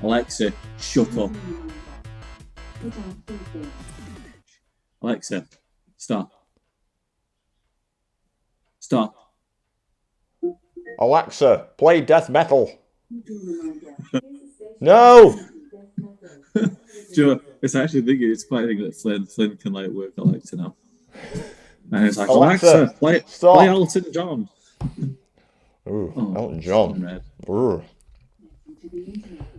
Alexa, shut up. Alexa, stop. Stop. Alexa, play death metal. No! Do you know, it's actually thinking it's quite a thing that Flynn can like work Alexa now. And it's like, Alexa, play Elton John. Ooh, Elton John. Ooh.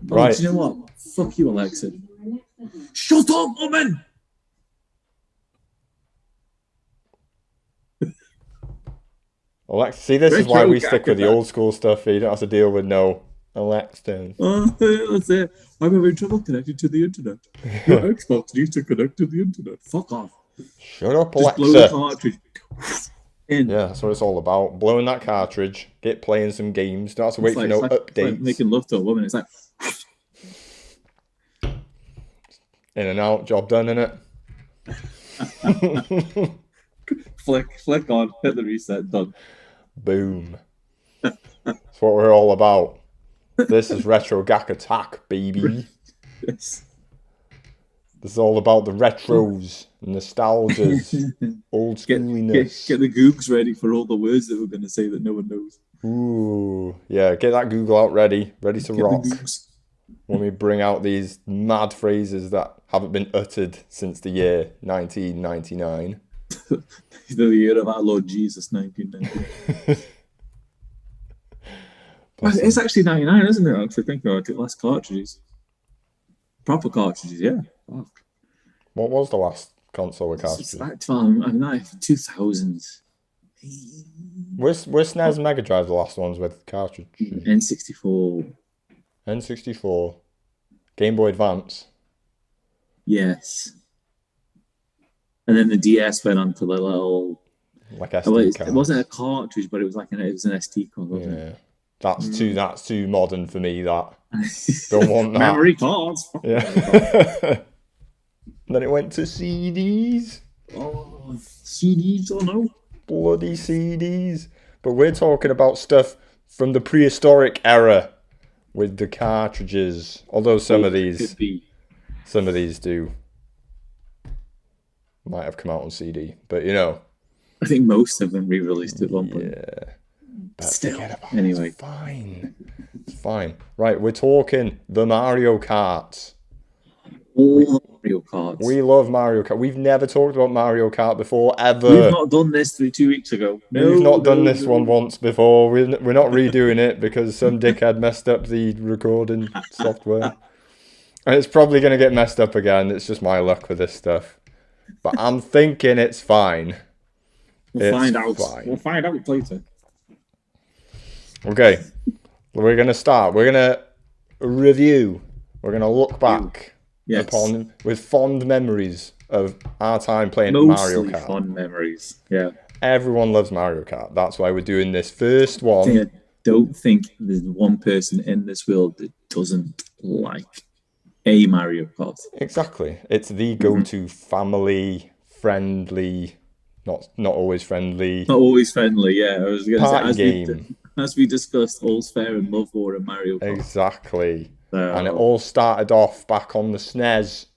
Right. Do you know what? Fuck you, Alexa. Shut up, woman! Alexa, see, this is why we stick with the old school stuff. You don't have to deal with no Alexa. That's it. I'm having trouble connecting to the internet. Your Xbox needs to connect to the internet. Fuck off. Shut up, Alexa. Just blow the cartridge. In. Yeah, that's what it's all about. Blowing that cartridge, get playing some games. Don't have to wait for no updates. It's like making love to a woman. It's like in and out, job done, innit? Flick on, hit the reset, done. Boom. That's what we're all about. This is Retro Gak Attack, baby. Yes. This is all about the retros, nostalgias, old schooliness. Get the Googs ready for all the words that we're going to say that no one knows. Ooh, yeah, get that Google out ready to rock. When we bring out these mad phrases that haven't been uttered since the year 1999. The year of our Lord Jesus, 1990. It's actually 99, isn't it? Actually, think about it. Last cartridges. Proper cartridges, yeah. Fuck. What was the last console with cartridges? It's like 2000s. Were SNES and Mega Drive the last ones with cartridges? N64. N64. Game Boy Advance. Yes. And then the DS went on to the little... Like SD cards. It wasn't a cartridge, but it was like it was an SD card, wasn't it? That's too modern for me, that. Don't want that. Memory cards. Yeah. Then it went to CDs. Oh, CDs, oh no. Bloody CDs. But we're talking about stuff from the prehistoric era with the cartridges. Although some of these do might have come out on CD. But you know. I think most of them re-released at one point. Yeah. But still, anyway. It's fine. It's fine. Right, we're talking the Mario Kart. Mario Kart. We love Mario Kart. We've never talked about Mario Kart before, ever. We've not done this 2 weeks ago. We've not done this one once before. We're not redoing it because some dickhead messed up the recording software. And it's probably going to get messed up again. It's just my luck with this stuff. But I'm thinking it's fine. We'll find out later. Okay. We're going to start. We're going to review. We're going to look back upon with fond memories of our time playing Mario Kart. Mostly fond memories, yeah. Everyone loves Mario Kart. That's why we're doing this first one. I don't think there's one person in this world that doesn't like a Mario Kart. Exactly. It's the go-to family friendly, not always friendly. Not always friendly, yeah. I was going to say, game. As we discussed, All's Fair in Love War and Mario Kart. Exactly. So. And it all started off back on the SNES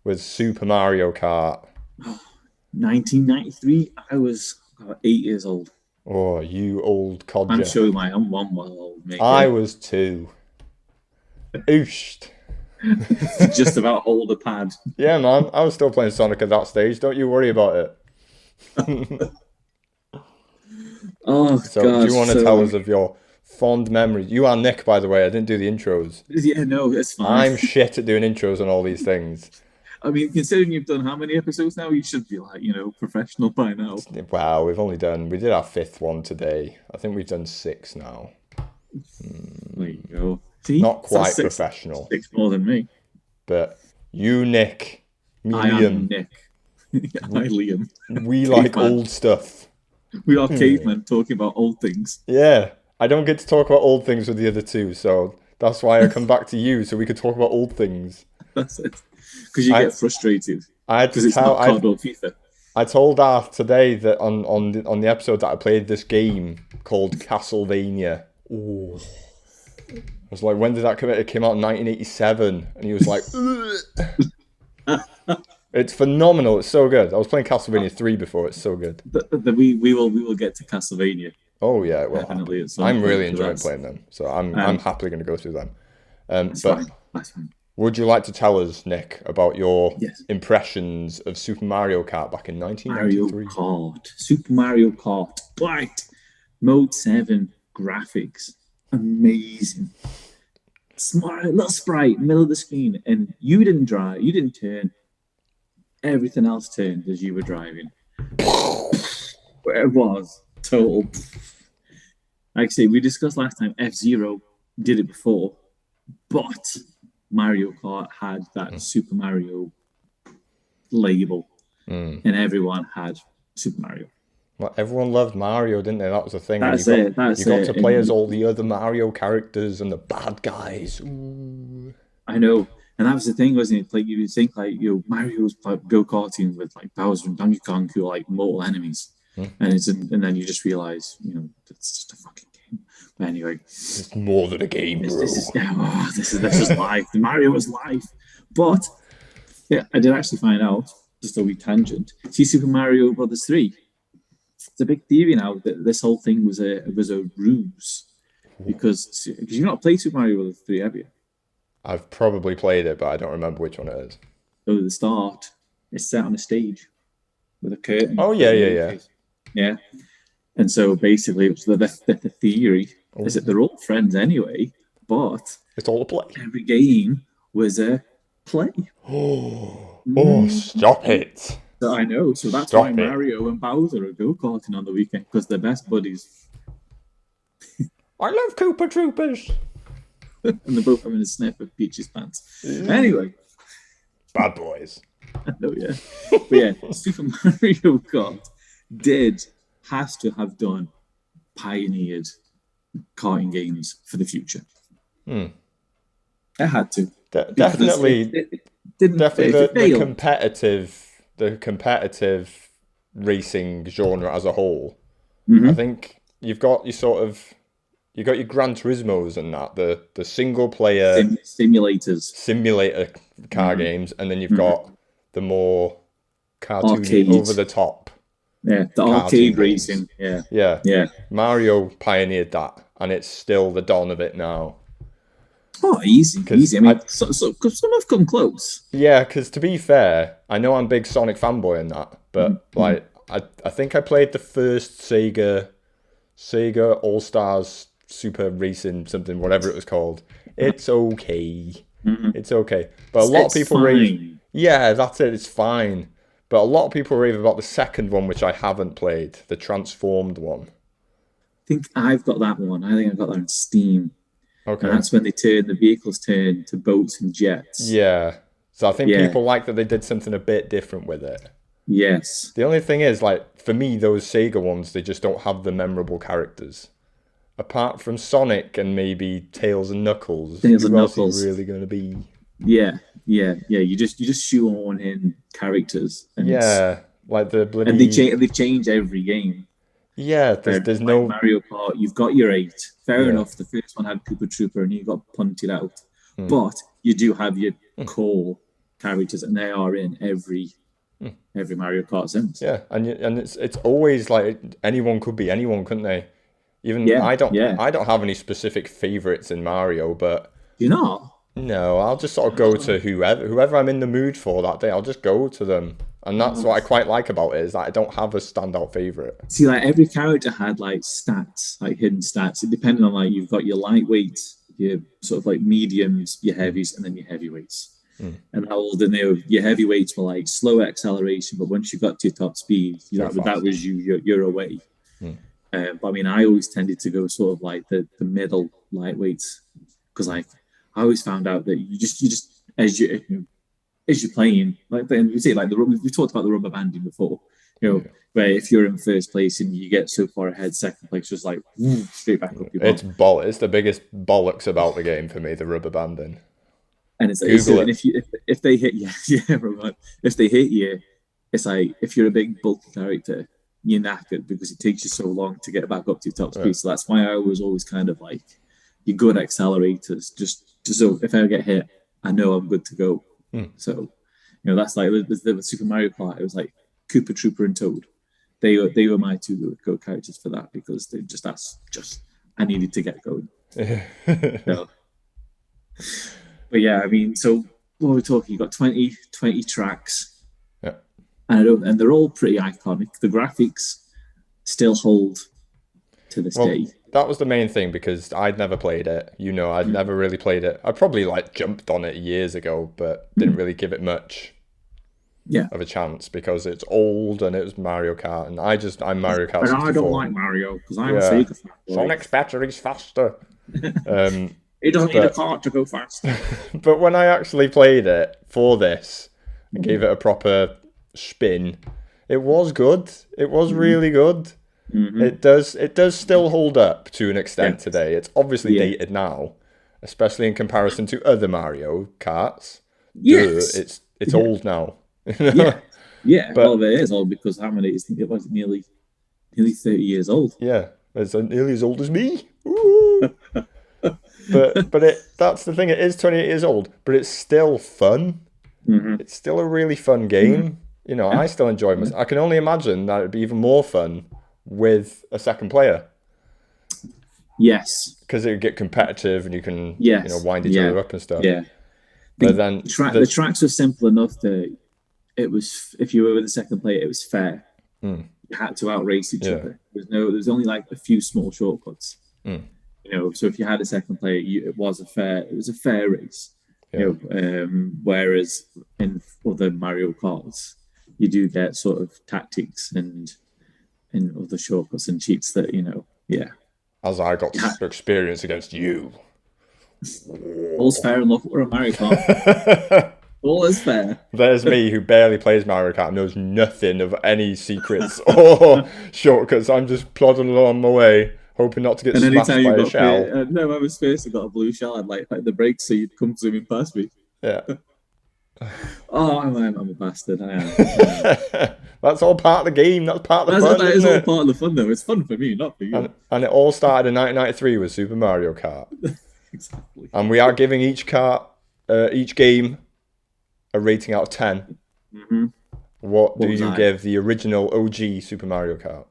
with Super Mario Kart. 1993, I was 8 years old. Oh, you old codger. I'm showing I'm 1 well old, mate. I was 2. Ooshed. Just about hold a pad. Yeah, man. I was still playing Sonic at that stage. Don't you worry about it. Oh, so gosh, do you want to tell us of your fond memories? You are Nick, by the way. I didn't do the intros. Yeah, no, it's fine. I'm shit at doing intros on all these things. I mean, considering you've done how many episodes now, you should be like, professional by now. Wow, we did our 5th one today. I think we've done 6 now. There you go. See? Not quite professional. 6 more than me. But you, Nick, me, I Liam. am Nick. Hi, Liam. We like old stuff. We are cavemen talking about old things. Yeah. I don't get to talk about old things with the other two, so that's why I come back to you, so we could talk about old things. That's it. Because you get frustrated. Because it's not COD or FIFA. I told Arth today that on the episode that I played this game called Castlevania. Ooh. I was like, when did that come out? It came out in 1987, and he was like, it's phenomenal. It's so good. I was playing Castlevania 3 before. It's so good. We will get to Castlevania. Oh yeah, well, Definitely. I'm really enjoying playing them, so I'm happily going to go through them. That's but fine. That's fine. Would you like to tell us, Nick, about your Yes. impressions of Super Mario Kart back in 1993? Mario Kart, Super Mario Kart, right? Mode 7 graphics, amazing. Smart little sprite, middle of the screen, and you didn't drive, you didn't turn. Everything else turned as you were driving. Where it was total. Like I say, we discussed last time. F-Zero did it before, but Mario Kart had that Super Mario label, and everyone had Super Mario. Well, everyone loved Mario, didn't they? That was the thing. That's you got to play as all the other Mario characters and the bad guys. Ooh. I know, and that was the thing, wasn't it? Like you would think, like Mario's like go-karting with like Bowser and Donkey Kong, who are like mortal enemies, and then you just realize, it's just a fucking game. But anyway, it's more than a game, bro. This is life. Mario is life. But yeah, I did actually find out, just a wee tangent. See, Super Mario Brothers 3. It's a big theory now that this whole thing was a ruse, because you've not played Super Mario Brothers 3, have you? I've probably played it, but I don't remember which one it is. So at the start, it's set on a stage with a curtain. Oh yeah. And so basically, it was the theory is that they're all friends anyway, but it's all a play. Every game was a play. Stop it! So I know. So that's why Mario and Bowser are go-karting on the weekend, because they're best buddies. I love Koopa Troopers. And they're both having a sniff of Peach's pants. Anyway. Bad boys. I know, yeah. But yeah, Super Mario Kart has to have pioneered karting games for the future. It had to. Definitely. The competitive racing genre as a whole. I think you've got your Gran Turismos and that, the single player simulator car games, and then you've got the more cartoony, over the top. Yeah, the arcade racing. Yeah. Mario pioneered that, and it's still the dawn of it now. Oh, easy. I mean, so some have come close. Yeah, because to be fair, I know I'm a big Sonic fanboy in that, but I think I played the first Sega All Stars Super Racing something, whatever it was called. It's okay. It's okay. But a lot of people rave. Yeah, that's it. It's fine. But a lot of people rave about the second one, which I haven't played, the Transformed one. I think I've got that one. I think I've got that on Steam. Okay. And that's when the vehicles turn to boats and jets. Yeah. So I think people like that they did something a bit different with it. Yes. The only thing is, like, for me, those Sega ones, they just don't have the memorable characters. Apart from Sonic and maybe Tails and Knuckles. Who else is really going to be? Yeah. You just shoehorn in characters. And like the bloody... And they change every game. Yeah, there's no... Like Mario Kart, you've got your 8. Fair enough, the first one had Koopa Trooper and you got punted out. But you do have your core characters, and they are in every Mario Kart Sims. Yeah, and it's always like anyone could be anyone, couldn't they? Even I don't have any specific favorites in Mario, but you're not. No, I'll just sort of go to whoever I'm in the mood for that day. I'll just go to them, and that's what I quite like about it, is that I don't have a standout favorite. See, like every character had like stats, like hidden stats. It depended on like you've got your lightweights, your sort of like mediums, your heavies, and then your heavyweights. And how old your heavyweights were like slow acceleration, but once you got to your top speed, that was you're away. But I mean, I always tended to go sort of like the middle lightweights, because like I always found out that you just as you're playing, like, and we say like we've talked about the rubber banding before, where if you're in first place and you get so far ahead, second place just like straight back up. It's the biggest bollocks about the game for me, the rubber banding. And it's like, if they hit you, if they hit you, it's like if you're a big bulky character, you're knackered because it takes you so long to get back up to your top speed. So that's why I was always kind of like your good accelerators. Just so if I get hit, I know I'm good to go. So, that's like the Super Mario Kart. It was like Koopa Trooper and Toad. They were my two go characters for that because I needed to get going. So, but yeah, I mean, so what we're talking, you got 20 tracks, and they're all pretty iconic. The graphics still hold to this day. That was the main thing because I'd never played it. I'd never really played it. I probably jumped on it years ago, but didn't really give it much of a chance because it's old and it was Mario Kart, and I'm Mario Kart 64. And I don't like Mario because I'm a Sega fan. Sonic's battery's faster. He doesn't need a cart to go fast. But when I actually played it for this and gave it a proper spin, it was good. It was really good. It does still hold up to an extent today. It's obviously dated now, especially in comparison to other Mario Karts. Yes, it's old now. But, well, it is old because how many? It was nearly 30 years old. Yeah, it's nearly as old as me. Ooh. but that's the thing. It is 28 years old, but it's still fun. It's still a really fun game. I still enjoy myself. I can only imagine that it'd be even more fun with a second player. Yes, because it would get competitive and you can wind each other up and stuff. Yeah, but then the tracks were simple enough that it was, if you were with a second player, it was fair. You had to outrace each other. There's only like a few small shortcuts. So if you had a second player, it was a fair race. Whereas in other Mario Karts, you do get sort of tactics and other shortcuts and cheats that as I got to experience against you. All's fair in love for a Mario Kart. All is fair. There's me who barely plays Mario Kart, knows nothing of any secrets or shortcuts. I'm just plodding along my way, hoping not to get smashed by a shell. No, I was first. I got a blue shell. I'd like the brakes so you'd come zooming past me. Yeah. Oh, I'm a bastard. I am. That's all part of the game. That's part of the fun. That is all part of the fun, though. It's fun for me, not for you. And it all started in 1993 with Super Mario Kart. Exactly. And we are giving each game a rating out of 10. What do you give the original OG Super Mario Kart?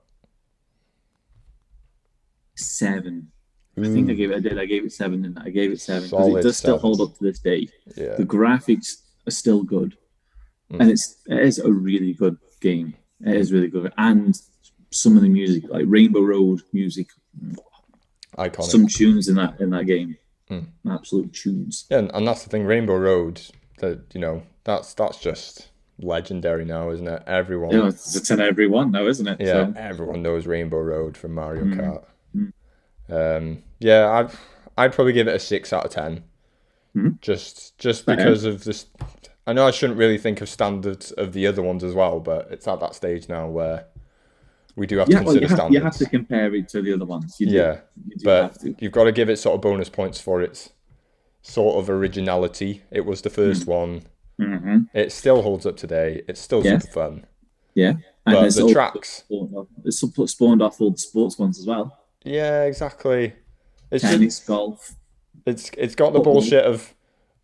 7. I think I gave it 7, and I gave it 7 because it does still hold up to this day. Yeah. The graphics are still good, and it is a really good game. It is really good, and some of the music, like Rainbow Road music, iconic. Some tunes in that game, absolute tunes. Yeah, and that's the thing. Rainbow Road, that's just legendary now, isn't it? Everyone. Yeah, it's in everyone now, isn't it? Yeah, everyone knows Rainbow Road from Mario Kart. I'd probably give it a 6 out of 10. Just because of this. I know I shouldn't really think of standards of the other ones as well, but it's at that stage now where we do have to consider standards. You have to compare it to the other ones. But you've got to give it sort of bonus points for its sort of originality. It was the first one. It still holds up today. It's still super fun. Yeah, and but the tracks. It's spawned off all the sports ones as well. Yeah, exactly. It's tennis, golf. It's got the bullshit of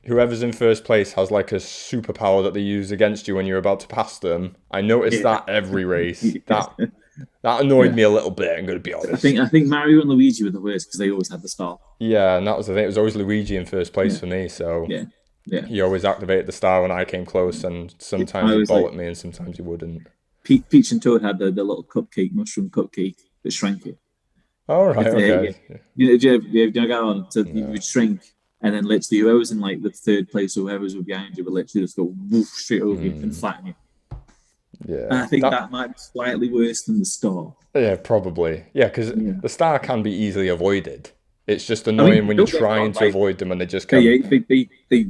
whoever's in first place has like a superpower that they use against you when you're about to pass them. I noticed that every race. That annoyed me a little bit, I'm going to be honest. I think Mario and Luigi were the worst because they always had the star. Yeah, and that was the thing. It was always Luigi in first place for me, so he always activated the star when I came close, and sometimes he'd bowl at me and sometimes he wouldn't. Peach and Toad had the little mushroom cupcake that shrank it. Oh, right, okay. You go on, so you would shrink, and then literally whoever's in like the third place or whoever's behind you would literally just go woof straight over you and flatten you. Yeah, and I think that might be slightly worse than the star. Yeah, probably. Yeah, because the star can be easily avoided. It's just annoying when you're trying to avoid them and they just come. They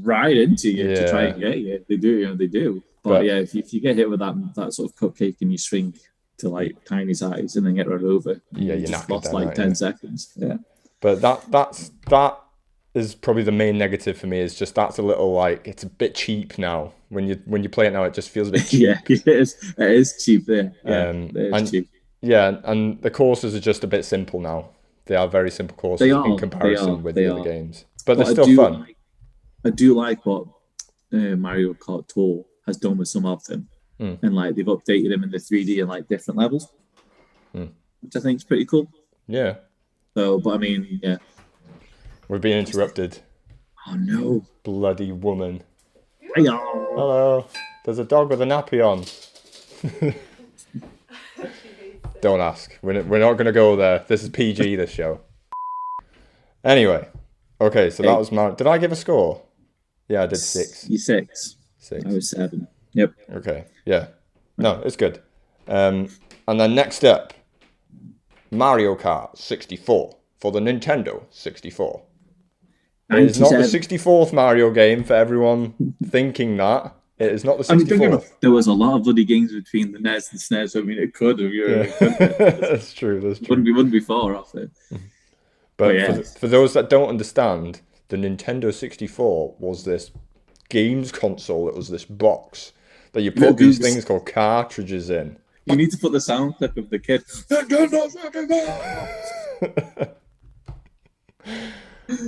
ride into you to try and get you. They do, they do. But if you get hit with that sort of cupcake and you shrink to like tiny size and then get run over, you're just lost like 10 seconds. Yeah. But that is probably the main negative for me. Is just that's a little like it's a bit cheap now. When you play it now, it just feels a bit cheap. It is cheap there. Yeah, it is cheap. Yeah, and the courses are just a bit simple now. They are very simple courses They are. in comparison with They the other are. games. But they're still fun. I do like what Mario Kart Tour has done with some of them. And like they've updated them in the 3D and like different levels, which I think is pretty cool. Yeah. So, but I mean, yeah. We're being interrupted. Oh no. Bloody woman. Hiya. Hello. There's a dog with a nappy on. Don't ask. We're not going to go there. This is PG, this show. Anyway. Okay, so that was my... Did I give a score? Yeah, I did 6. You 6. 6. I was 7. Yep. Okay, yeah. No, it's good. And then next up, Mario Kart 64 for the Nintendo 64. It is not the 64th Mario game for everyone thinking that. It is not the 64th. There was a lot of bloody games between the NES and SNES. I mean, it could have. That's true. Wouldn't be far off it. But yes. for those that don't understand, the Nintendo 64 was this games console. It was this box that you put these things called cartridges in. You need to put the sound clip of the kid.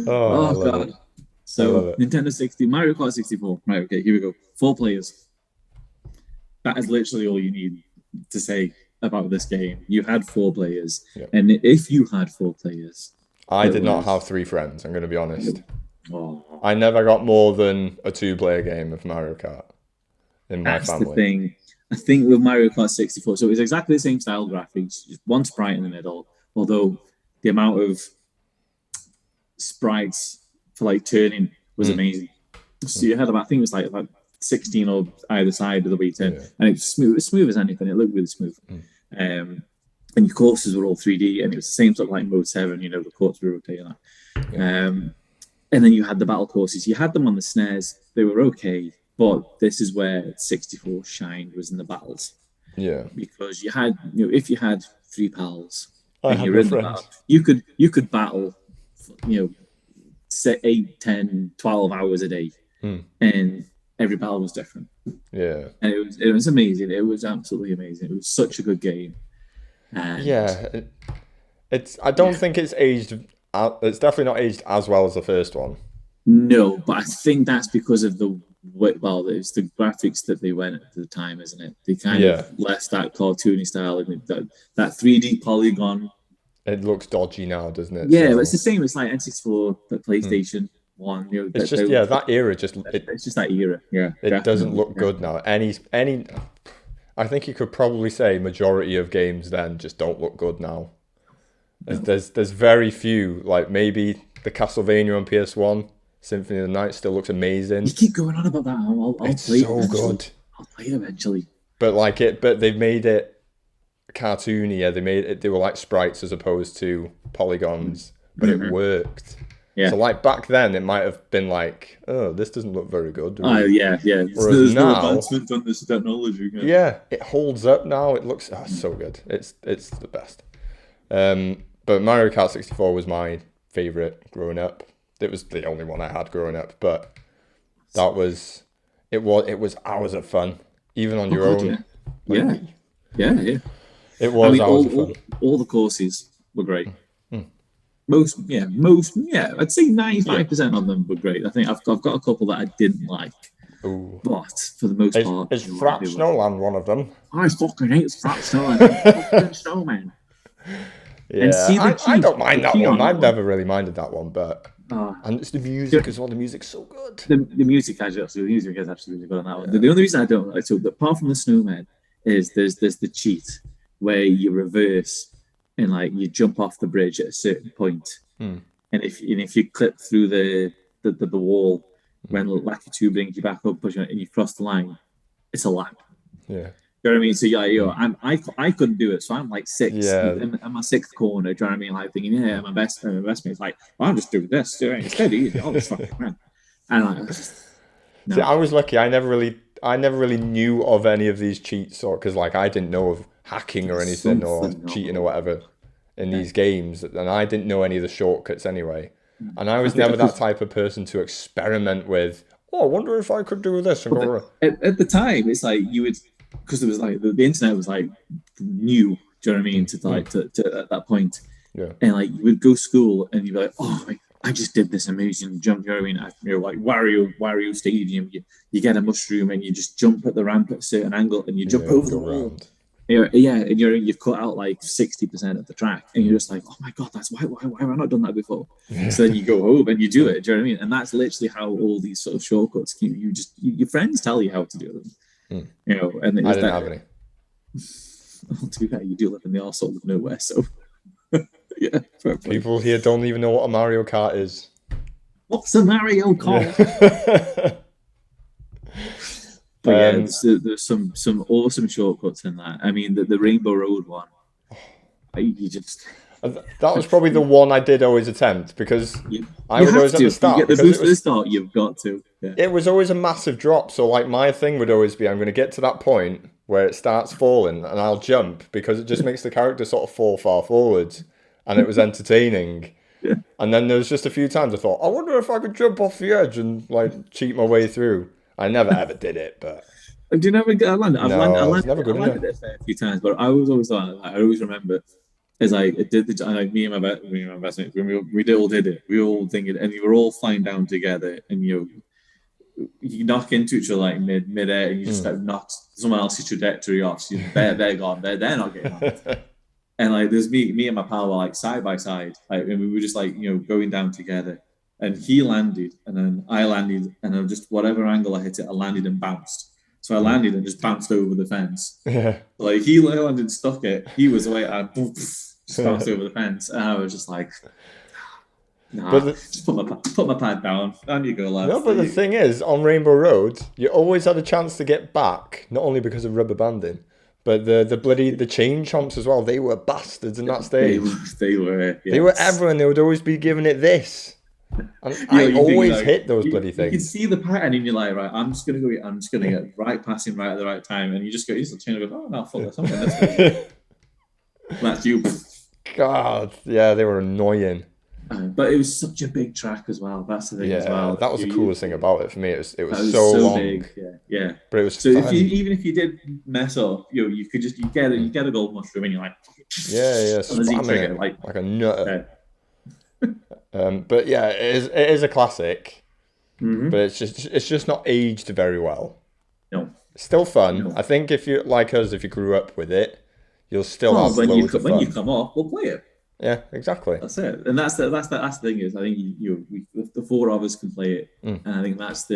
Oh god. It. So Nintendo 60, Mario Kart 64. Right, okay, here we go. 4 players. That is literally all you need to say about this game. You had 4 players. Yep. And if you had 4 players... I did not have 3 friends, I'm going to be honest. Oh. I never got more than a 2-player game of Mario Kart in my family. That's the thing. I think with Mario Kart 64, so it's exactly the same style graphics, just one sprite in the middle, although the amount of sprites for like turning was amazing. So you had about, I think it was like about 16 on either side of the way turn, and it was smooth as anything. It looked really smooth. And your courses were all 3D, and it was the same sort of like Mode 7, you know, the courts were rotating that. And then you had the battle courses. You had them on the SNES. They were okay, but this is where 64 shined, was in the battles. Yeah. Because you had, you know, if you had 3 pals and you were in the battle, you could battle, you know, say 8, 10, 12 hours a day. And every battle was different. Yeah. And it was amazing. It was absolutely amazing. It was such a good game. And I don't think it's aged. It's definitely not aged as well as the first one. No, but I think that's because of it's the graphics that they went at the time, isn't it? They kind of left that cartoony style and that 3D polygon. It looks dodgy now, doesn't it? Yeah, but it's the same. It's like N64, the PlayStation 1. You know, it's just that era. It's just that era. Yeah, it doesn't look good now. Any. I think you could probably say majority of games then just don't look good now. There's very few, like maybe the Castlevania on PS1, Symphony of the Night still looks amazing. You keep going on about that. I'll it's play so it good. I'll play it eventually. But they've made it cartoony. Yeah, they were like sprites as opposed to polygons, but it worked. Yeah. So like back then, it might have been like, oh, this doesn't look very good. Yeah. Whereas now, no advancement on this technology. Yeah, it holds up now. It looks so good. It's the best. But Mario Kart 64 was my favorite growing up. It was the only one I had growing up, but it was hours of fun, even on your own. Yeah. It was hours of fun. All the courses were great. Most, I'd say 95% of them were great. I think I've got a couple that I didn't like. Ooh. But for the most part... Is Frat Snowland one of them? I fucking hate Frat Snowland. Fucking Snowman. Yeah, I don't mind that one. I've never really minded that one, but... and it's the music as well. The music's so good. The music is absolutely good on that one. The only reason I don't like, so apart from the Snowman, is there's the cheat where you reverse and like you jump off the bridge at a certain point, and if you clip through the wall when Lucky 2 brings you back up, push it, and you cross the line, it's a lap. Yeah. You know what I mean? So I couldn't do it. So I'm like 6 in my 6th corner. Do you know what I mean? Like thinking, my best mate's like, I'm just doing this. It's dead easy. I'll just fucking run. And I was just, no. See, I was lucky. I never really knew of any of these cheats, or because like I didn't know of hacking or anything or cheating or whatever in these games, and I didn't know any of the shortcuts anyway. And I was never that type of person to experiment with. Oh, I wonder if I could do this. And at the time, it's like you would. Because it was like the internet was like new, do you know what I mean? To at that point, Yeah. And like you would go to school and you'd be like, oh, I just did this amazing jump. You know what I mean? You're like Wario Stadium. You get a mushroom and you just jump at the ramp at a certain angle and you jump Yeah, over the go wall. round. Yeah, and you've cut out like 60% of the track, and you're just like, oh my god, that's why have I not done that before? So then you go home and you do it. Do you know what I mean? And that's literally how all these sort of shortcuts keep your friends tell you how to do them. You know, and I it's didn't that. have any. Well, to be fair, you do live in the arsehole of nowhere, so yeah. Fair play. People here don't even know what a Mario Kart is. What's a Mario Kart? Yeah. But yeah, there's some awesome shortcuts in that. I mean, the Rainbow Road one, you just That was probably the one I did always attempt because I you would have always at to. the start You get the because boost at the start. You've got to. Yeah. it was always a massive drop. So like my thing would always be I'm going to get to that point where it starts falling and I'll jump because it just makes the character sort of fall far forwards, and it was entertaining. Yeah. And then there was just a few times I thought I wonder if I could jump off the edge and like cheat my way through. I never ever did it, but Do you never get? I landed. no, I was never good I enough. landed it a fair few times, but I was always like, I always remember as I did the like me and my best mate, we all did it. We all did it, and you were all flying down together, and you knock into each other like mid air, and you just like knock someone else's trajectory off. So they're gone. They're not getting on. And like there's me and my pal were like side by side, like, and we were just like going down together. And he landed, and then I landed, and then just whatever angle I hit it, I landed and bounced. So I landed and just bounced over the fence. Yeah. Like he landed and stuck it. He was away. I just bounced over the fence, and I was just like, nah, just put my pad down. Down you go, lads. No, but the thing is, on Rainbow Road, you always had a chance to get back, not only because of rubber banding, but the chain chomps as well. They were bastards in that stage. They were. Yes. They were everyone. They would always be giving it this. And I always hit those bloody things. You can see the pattern, and you're like, right, I'm just gonna get right passing right at the right time, and you just chain and go, oh no, fuck this, I'm going this. That's you. God, yeah, they were annoying. But it was such a big track as well. That's the thing as well. That was the coolest thing about it for me. It was so so long. big. Yeah. But it was so fun. even if you did mess up, you could just you get a gold mushroom, and you're like, spamming it like a nut. But yeah, it is a classic. Mm-hmm. But it's just not aged very well. No, it's still fun. No. I think if you like us, if you grew up with it, you'll still have loads of fun. When you come off, we'll play it. Yeah, exactly. That's it, and that's the thing is, I think the four of us can play it, and I think that's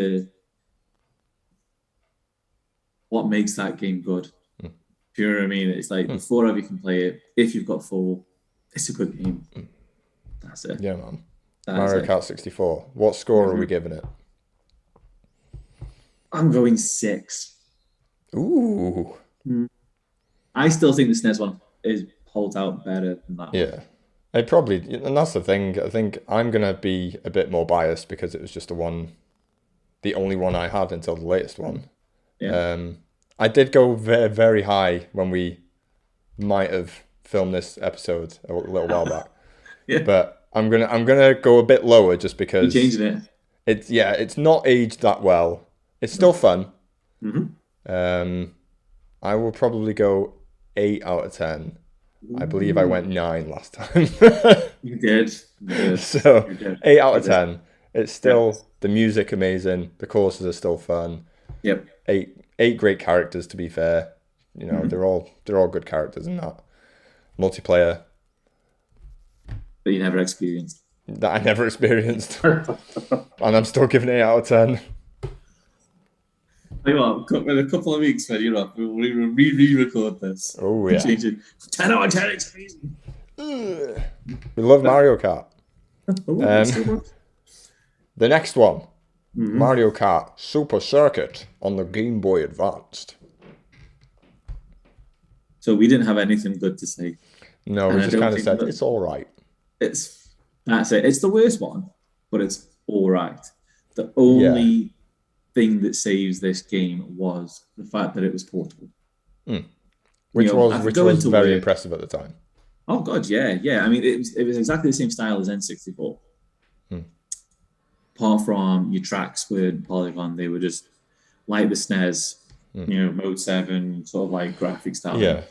what makes that game good. Do you know what I mean? It's like the four of you can play it. If you've got four, it's a good game. That's it. Yeah, man. Mario Kart 64. What score are we giving it? I'm going 6. Ooh. I still think the SNES one holds out better than that one. Yeah. It probably, and that's the thing. I think I'm going to be a bit more biased because it was just the only one I had until the latest one. Yeah. I did go very, very high when we might have filmed this episode a little while back. Yeah. But I'm gonna go a bit lower just because you're changing it. It's not aged that well. It's still fun. Mm-hmm. I will probably go 8 out of 10. I believe I went 9 last time. You did. So 8 out of 10. It's still the music amazing. The courses are still fun. Yep. 8 great characters, to be fair. They're all good characters in that. Multiplayer that you never experienced. That I never experienced. And I'm still giving it 8 out of 10. Tell you what, in a couple of weeks when you're up, we'll re-record this. Oh yeah. Change it. 10 out of 10, it's amazing. We love Mario Kart. The next one. Mario Kart Super Circuit on the Game Boy Advanced. So we didn't have anything good to say. No, we just kind of said it's all right. That's it. It's the worst one, but it's all right. The only thing that saves this game was the fact that it was portable, which was very impressive at the time. Oh god, yeah. I mean, it was exactly the same style as N64. Apart from your tracks were polygon, they were just like the SNES, Mode 7, sort of like graphic style. Yeah.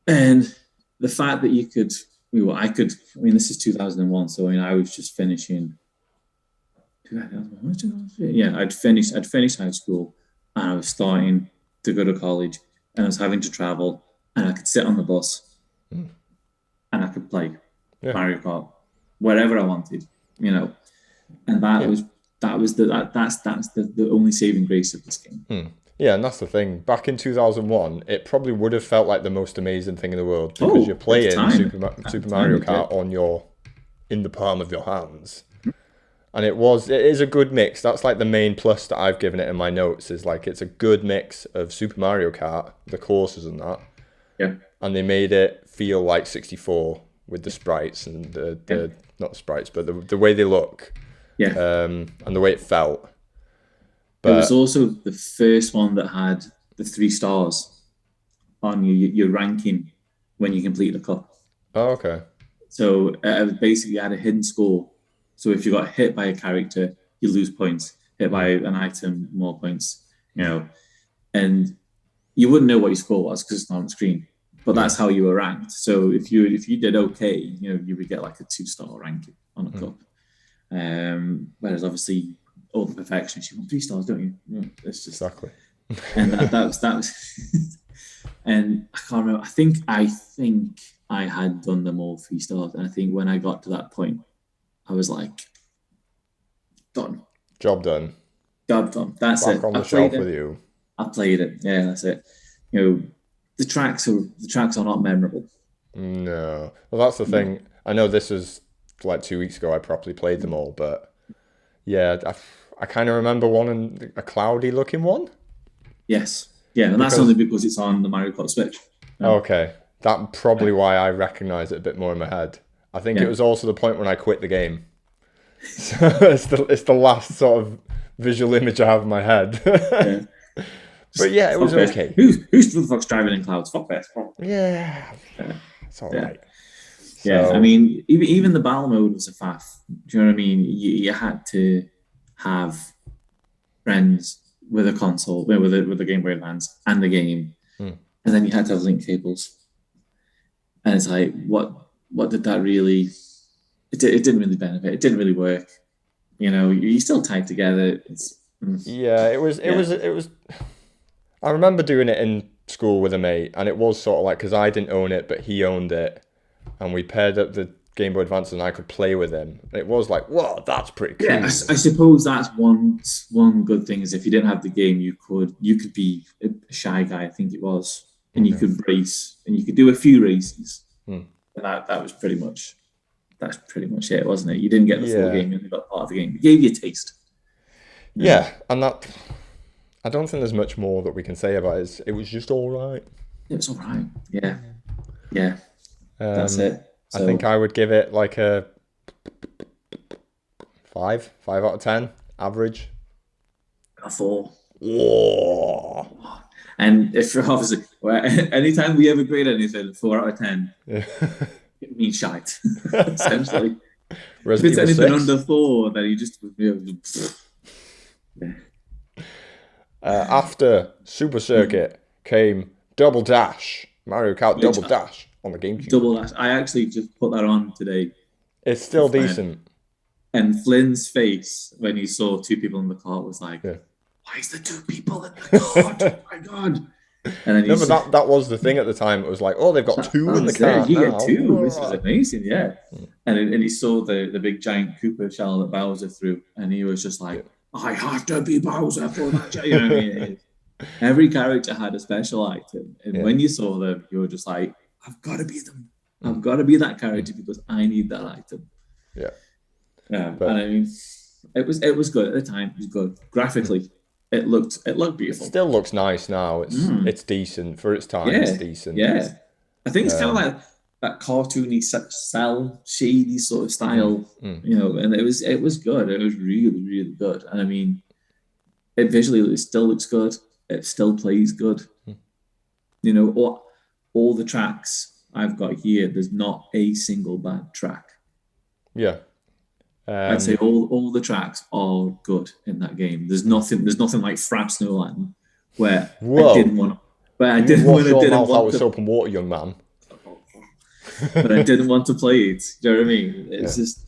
And the fact that you could this is 2001, so I was just finishing. Yeah, I'd finished high school, and I was starting to go to college, and I was having to travel, and I could sit on the bus, and I could play Mario Kart wherever I wanted, and that's the only saving grace of this game. Yeah, and that's the thing. Back in 2001, it probably would have felt like the most amazing thing in the world because you're playing Super Mario Kart in the palm of your hands. And it is a good mix. That's like the main plus that I've given it in my notes is like it's a good mix of Super Mario Kart, the courses and that. Yeah. And they made it feel like 64 with the sprites and the not sprites, but the way they look. Yeah. And the way it felt. But it was also the first one that had the 3 stars on your ranking when you complete the cup. Oh, okay. So basically, you had a hidden score. So if you got hit by a character, you lose points. Hit by an item, more points. And you wouldn't know what your score was because it's not on the screen. But that's how you were ranked. So if you did okay, you would get like a 2-star ranking on a cup. Whereas obviously all the perfectionists, you want 3 stars, don't you? It's just exactly. And that was and I can't remember. I think I had done them all 3 stars, and I think when I got to that point, I was like, done. Job done. Job done. That's Back it. on the shelf with you. I played it. Yeah, that's it. The tracks are not memorable. No. Well, that's the thing. I know this was like 2 weeks ago. I properly played them all, but yeah, I kind of remember a cloudy looking one. Yes. Yeah, and that's only because it's on the Mario Kart Switch. Okay. That's probably why I recognise it a bit more in my head. I think it was also the point when I quit the game. So it's the last sort of visual image I have in my head. But yeah, it was okay. Who's the fuck's driving in clouds? Fuck that. Yeah. It's all right. Yeah, So, I mean, even the battle mode was a faff. Do you know what I mean? You had to have friends with a console, with the Game Boy Advance and the game, and then you had to have link cables. And it's like, what did that really? It didn't really benefit. It didn't really work. You still tied together. Yeah, it was. I remember doing it in school with a mate, and it was sort of like because I didn't own it, but he owned it, and we paired up the Game Boy Advance, and I could play with him. And it was like, whoa, that's pretty cool. Yeah, I suppose that's one good thing is if you didn't have the game, you could be a shy guy, I think it was, and you could race, and you could do a few races, and that was pretty much it, wasn't it? You didn't get the full game, you only got part of the game. It gave you a taste. Yeah, and that. I don't think there's much more that we can say about it. It was just all right. It was all right. Yeah. That's it. So, I think I would give it like a 5 out of 10, average. A 4. Whoa. And if obviously, anytime we ever grade anything, 4 out of 10, it means shite. Essentially, if it's anything under 4, then you just. After Super Circuit came Double Dash, Mario Kart Double Dash on the GameCube. Double Dash. I actually just put that on today. It's still decent. And Flynn's face when he saw 2 people in the car was like, why is there 2 people in the car? Oh my God. And then but that was the thing at the time. It was like, they've got 2 in the car. You get 2. This is amazing, yeah. And he saw the big giant Koopa shell that Bowser threw, and he was just like, I have to be Bowser for that. You know what I mean? Every character had a special item, and when you saw them, you were just like, I've got to be them. I've got to be that character because I need that item. Yeah. But, and I mean, it was good at the time. It was good graphically. It looked beautiful. It still looks nice now. It's decent for its time. It's decent. Yeah, I think it's kind of like that cartoony, cell shady sort of style, And it was good. It was really, really good. And I mean, it still looks good. It still plays good. All the tracks I've got here, there's not a single bad track. Yeah. I'd say all the tracks are good in that game. There's nothing like Fraps Snowland where I didn't want to. Where I didn't want to. Mouth out with soap and water, young man. but I didn't want to play it. Do you know what I mean? It's just,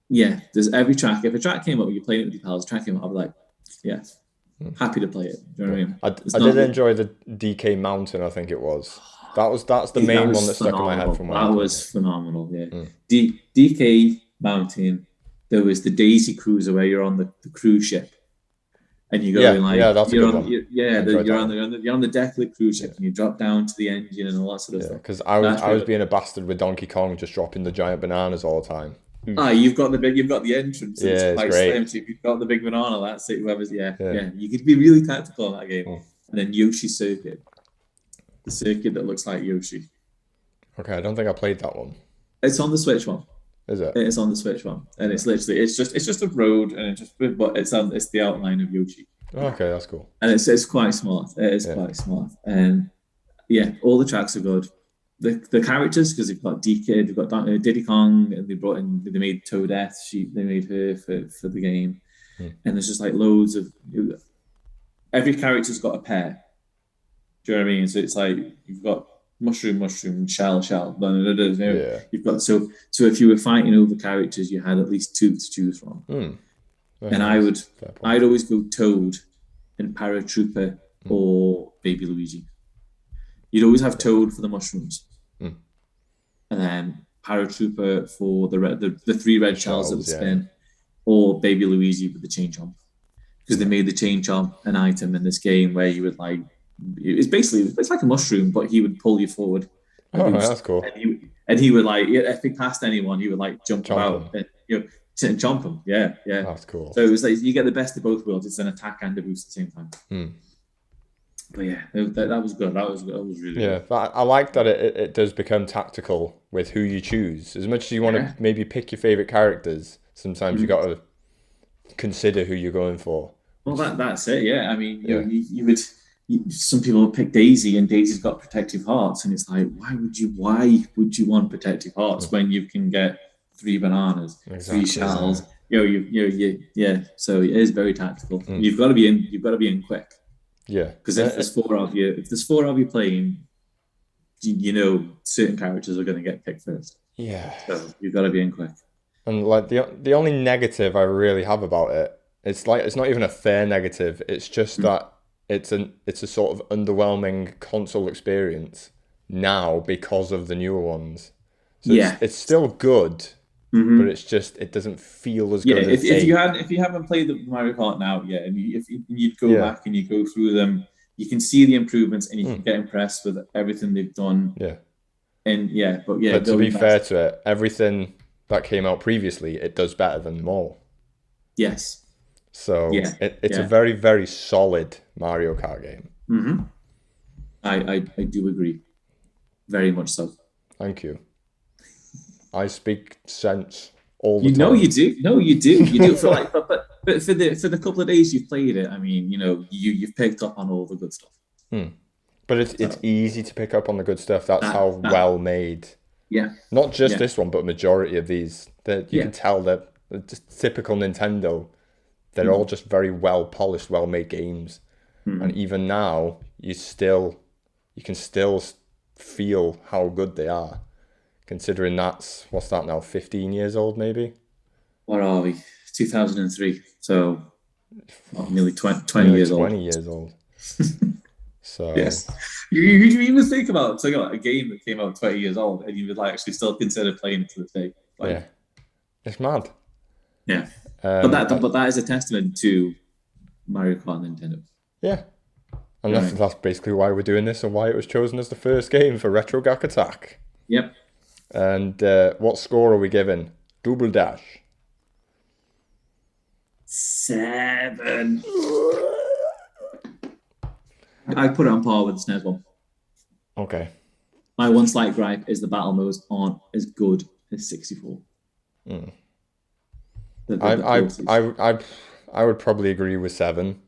yeah, there's every track. If a track came up, you're playing it with your pals, track came up, I'll be like, yeah, happy to play it. Do you know what I mean? I did enjoy the DK Mountain, I think it was. That's the main one that stuck in my head from when that I played was it. phenomenal. Yeah, DK Mountain. There was the Daisy Cruiser where you're on the cruise ship, and you go in like that's a good one. You're on the deck of the cruise ship, and you drop down to the engine and all that sort of stuff. Because I was being a bastard with Donkey Kong, just dropping the giant bananas all the time. You've got the entrance. Yeah, it's quite great. slim, so if you've got the big banana, that's it. Whoever's you could be really tactical in that game. And then Yoshi Circuit, the circuit that looks like Yoshi. Okay, I don't think I played that one. It's on the Switch one. Is it? It's on the Switch one, and it's literally it's just a road, and but it's the outline of Yoshi. Okay, that's cool. And it's quite smart. It is quite smart, and all the tracks are good. The characters, because they've got DK, they've got Diddy Kong, and they made Toadette. They made her for the game, and there's just like loads of every character's got a pair. Do you know what I mean? So it's like you've got mushroom, shell. You've got so if you were fighting over characters, you had at least two to choose from. And I'd always go Toad and Paratrooper or Baby Luigi. You'd always have Toad for the mushrooms, and then Paratrooper for the three red shells that would spin, or Baby Luigi with the chain chomp, because they made the chain chomp an item in this game where you would like. It's like a mushroom, but he would pull you forward. That's cool. And he would like, if he passed anyone, he would like jump out and chomp him. Yeah. That's cool. So it was like you get the best of both worlds. It's an attack and a boost at the same time. But yeah, that was good. That was really good. I like that it does become tactical with who you choose. As much as you want to maybe pick your favorite characters, sometimes you got to consider who you're going for. Well, that's it. Yeah, I mean, you would. Some people pick Daisy, and Daisy's got protective hearts, and it's like, why would you want protective hearts when you can get 3 bananas, 3 shells? So it is very tactical. You've got to be in quick. Yeah, because if there's 4 of you playing, certain characters are going to get picked first. Yeah, so you've got to be in quick. And like the only negative I really have about it, it's not even a fair negative. It's just that. It's a sort of underwhelming console experience now because of the newer ones. So it's still good, but it's just it doesn't feel as good. If you haven't played the Mario Kart now yet, and if you'd go back and you go through them, you can see the improvements and you can get impressed with everything they've done. Yeah, and but to be fair to it, everything that came out previously, it does better than them all. Yes. So it's a very, very solid Mario Kart game. I do agree. Very much so. Thank you. I speak sense all the time. You do. No, you do. You do. But for the couple of days you've played it, I mean, you've picked up on all the good stuff. But it's easy to pick up on the good stuff. That's how well made. Yeah. Not just this one, but a majority of these. That you can tell that just typical Nintendo. They're all just very well polished, well made games, and even now you can still feel how good they are, considering what's that now, 15 years old maybe. What are we? 2003, so nearly 20 years old. 20 years old. So yes, you even think about a game that came out 20 years old, and you would actually still consider playing it to this day. It's mad. Yeah. But that is a testament to Mario Kart and Nintendo. Yeah. And that's basically why we're doing this and why it was chosen as the first game for Retro Gak Attack. Yep. And what score are we giving? Double Dash. 7. I put it on par with the SNES one. Okay. My one slight gripe is the battle modes aren't as good as 64. I would probably agree with 7.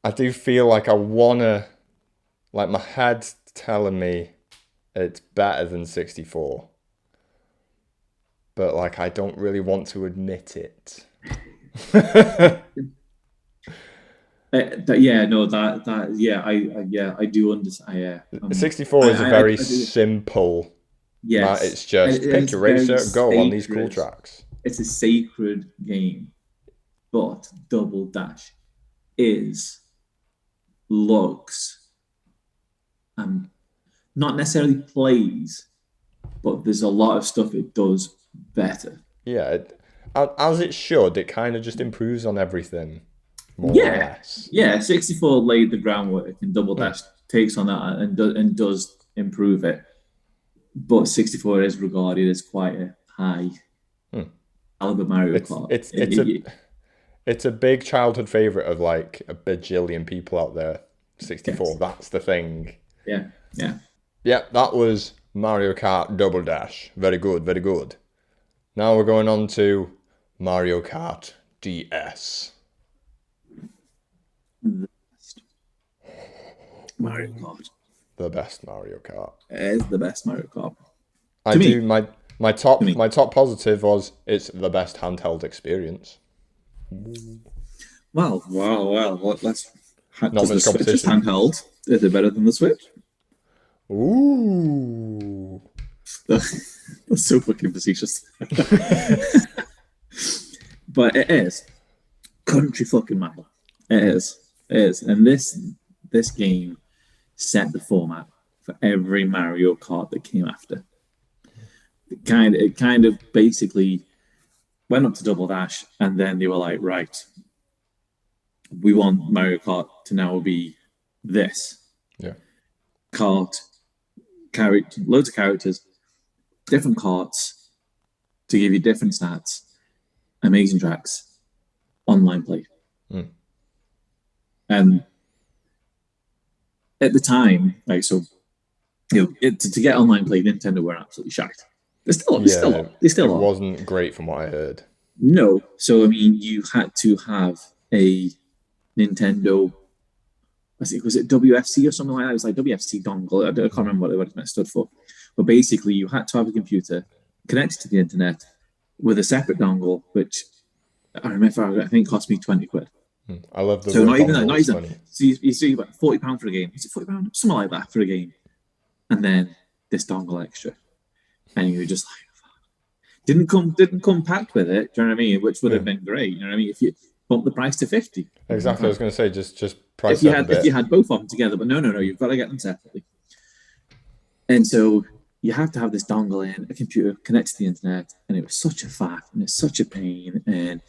I do feel like I wanna, like my head's telling me it's better than 64, but like I don't really want to admit it. Yeah, no, yeah, I do understand. Yeah, 64 is a very I do. simple. Yes, It's just and pick it's your very racer, go on these cool sacred. tracks. It's a sacred game, but Double Dash is looks and not necessarily plays, but there's a lot of stuff it does better. Yeah, as it should. It kind of just improves on everything, more or Yeah, less. yeah. 64 laid the groundwork, and Double Hmm. Dash takes on that and does improve it. But 64 is regarded as quite a high Hmm. caliber Mario It's Kart. it's it's a it's a big childhood favorite of like a bajillion people out there. 64. Yes, That's the thing. yeah, yeah. Yeah, that was Mario Kart Double Dash. Very good, very good. Now we're going on to Mario Kart DS. The best Mario Kart The best Mario Kart. is the best Mario Kart I to do me. my To me. my top positive was it's the best handheld experience. Let's. Not Does the much Switch is competition. handheld? Is it better than the Switch? Ooh. That's so fucking facetious. But it is country fucking mile. It is. It is. And this game set the format for every Mario Kart that came after. It kind of basically went up to Double Dash, and then they were like, right, we want Mario Kart to now be this Yeah. kart, character, loads of characters, different karts to give you different stats, amazing tracks, online play. Mm. And at the time, like so, to get online play, Nintendo were absolutely shite. Yeah, They it still are. wasn't great from what I heard. No, so I mean, you had to have a Nintendo. Was it WFC or something like that? It was like WFC dongle. I can't remember what it stood for. But basically, you had to have a computer connected to the internet with a separate dongle, which I remember I think cost me 20 quid. I love the So word not even that, not dongles even funny. so you see about £40 for a game. Is it £40? Something like that for a game. And then this dongle extra. And you're just like didn't come packed with it, do you know what I mean? Which would have Yeah, been great, you know what I mean? If you bump the price to 50. exactly. I was going to say just If price you it up a had if you bit. had both of them together, but no, you've got to get them separately. And so you have to have this dongle in a computer connected to the internet, and it was such a faff and it's such a pain. And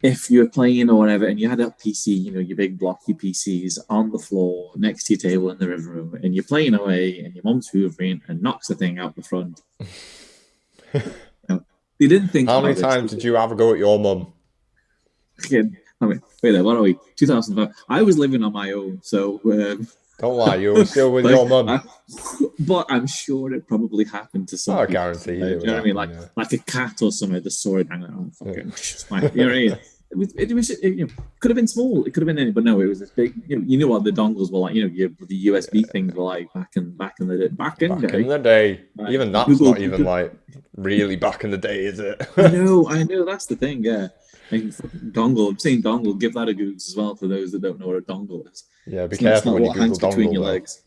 if you were playing or whatever, and you had a PC, your big blocky PCs on the floor next to your table in the living room, and you're playing away, and your mum's hoovering and knocks the thing out the front. They didn't think How many about this. times did you have a go at your mum? Again, I mean, wait there, what are we? 2005. I was living on my own, so Don't lie, you were still with like, your mum. but I'm sure it probably happened to some I people. guarantee Do it you would know what I mean? happen, yeah. Like a cat or something just saw it hanging out. Fucking, Yeah. fine. You know what I mean? It could have been small. It could have been any, but no, it was this big. You know what the dongles were like. The USB things were like back in the Back in the day. Like, Even that's not even like really back in the day, is it? I know. That's the thing. Yeah, like, dongle. I'm saying dongle. Give that a Google as well for those that don't know what a dongle is. Yeah, be It's careful not when you what hangs Google between dongle your though. legs.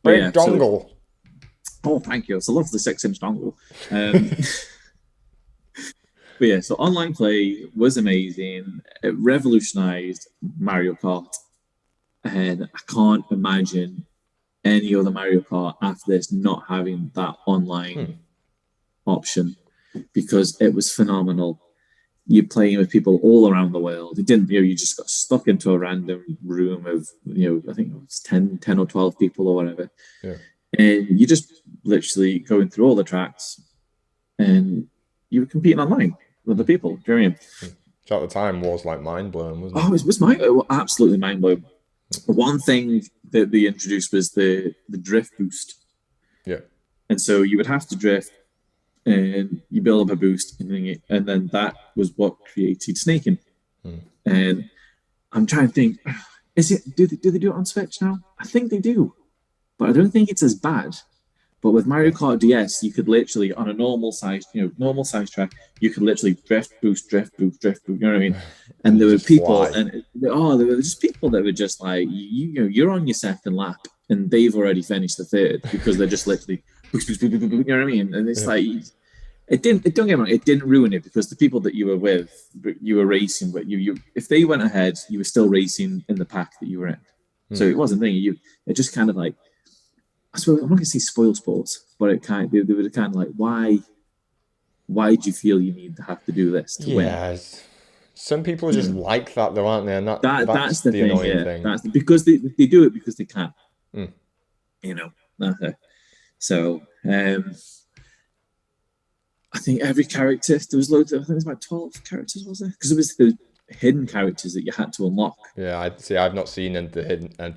But Big yeah, dongle. oh, thank you. It's a lovely 6-inch dongle. But yeah, so online play was amazing. It revolutionized Mario Kart, and I can't imagine any other Mario Kart after this not having that online option because it was phenomenal. You're playing with people all around the world. It didn't, you just got stuck into a random room of, I think it was 10 or 12 people or whatever. Yeah. And you just literally going through all the tracks and you were competing online with the people. Do you know what I mean? Which at the time was like mind blowing, wasn't it? Oh, it was absolutely mind blowing. One thing that they introduced was the drift boost. Yeah. And so you would have to drift and you build up a boost and then that was what created snaking. And I'm trying to think, do they do it on Switch now? I think they do, but I don't think it's as bad. But with Mario Kart DS, you could literally on a normal size track, you could literally drift, boost, drift, boost, drift, boost. You know what I mean? And there were people, fly. there were just people that were just like, you're on your second lap, and they've already finished the third because they're just literally, boost, boost, boost, boost, you know what I mean? And it's like, don't get me wrong, it didn't ruin it because the people that you were with, you were racing, but if they went ahead, you were still racing in the pack that you were in. So it wasn't thing. It just kind of like. I suppose I'm not going to say spoil sports, but they were kind of like, why do you feel you need to have to do this to win? Some people just like that though, aren't they? And That's the thing, annoying thing. That's because they do it because they can. You know. So I think every character there was loads. I think there's about 12 characters, was there? Because it was the hidden characters that you had to unlock. Yeah, I've not seen the hidden, and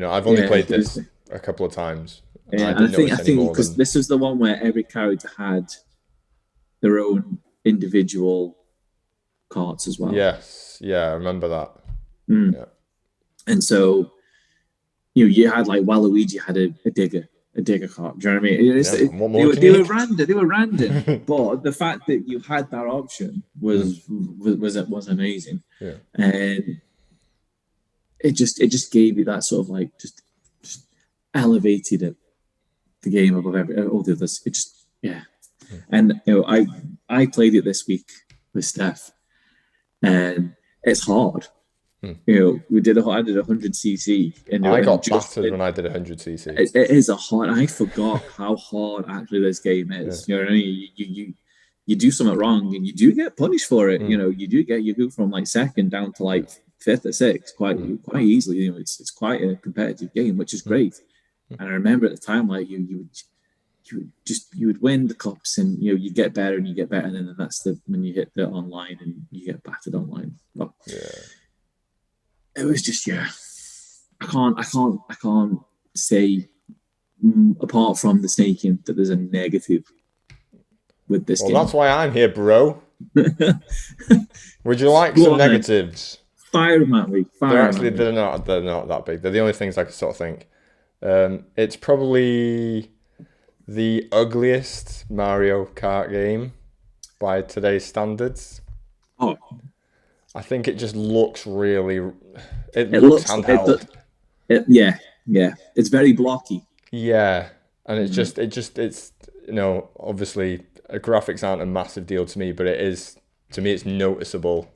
I've only played this a couple of times. Yeah, I think because this is the one where every character had their own individual carts as well. Yes, I remember that. Yeah. And so you had like Waluigi had a digger cart. Do you know what I mean? They were random, but the fact that you had that option was amazing. Yeah. And it just gave you that sort of like just elevated it. The game above all the others. It just and I played it this week with Steph, and it's hard. I did 100cc, and I got battered when I did 100cc. It is a hard. I forgot how hard actually this game is. You know what I mean? You do something wrong, and you do get punished for it. You go from like second down to like fifth or sixth quite easily. It's quite a competitive game, which is great. And I remember at the time, like you would win the cups, and you get better and you get better, and then that's when you hit the online and you get battered online. But it was just I can't say apart from the snaking that there's a negative with this game. That's why I'm here, bro. Would you like some negatives? Fire them at me. They're not that big. They're the only things I can sort of think. It's probably the ugliest Mario Kart game by today's standards. Oh, I think it just looks really. It looks handheld. It's very blocky. Yeah, and it's obviously graphics aren't a massive deal to me, but it's noticeable.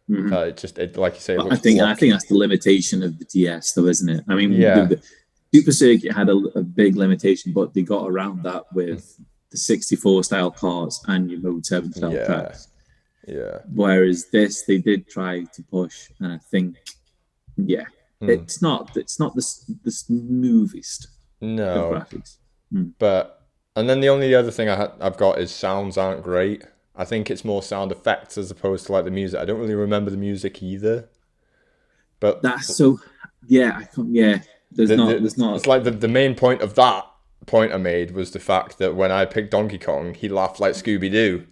It like you say. I think that's the limitation of the DS, though, isn't it? I mean, the Super Circuit had a big limitation, but they got around that with the 64 style cars and your Mode 7 style tracks. Yeah. Whereas this, they did try to push, and I think, it's not the smoothest of graphics. And then the only other thing I've got is sounds aren't great. I think it's more sound effects as opposed to like the music. I don't really remember the music either. But that's so, There's not. It's like the main point of that point I made was the fact that when I picked Donkey Kong, he laughed like Scooby-Doo.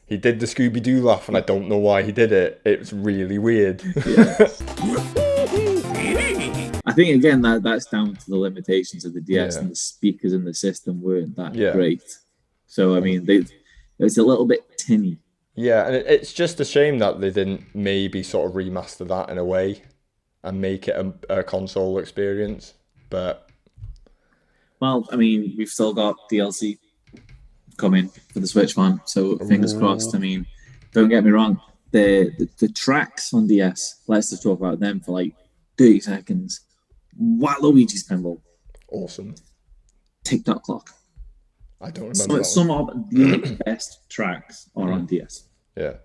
He did the Scooby-Doo laugh, and I don't know why he did it. It's really weird. I think again that's down to the limitations of the DS, and the speakers in the system weren't that great. So I mean, it's a little bit tinny. Yeah, and it's just a shame that they didn't maybe sort of remaster that in a way and make it a console experience. But well, I mean, we've still got DLC coming for the Switch one, so fingers crossed. I mean, don't get me wrong, the tracks on DS, let's just talk about them for like 30 seconds. Waluigi's Pinball. Awesome. TikTok Clock. I don't remember. Some of the best tracks are on DS. Yeah.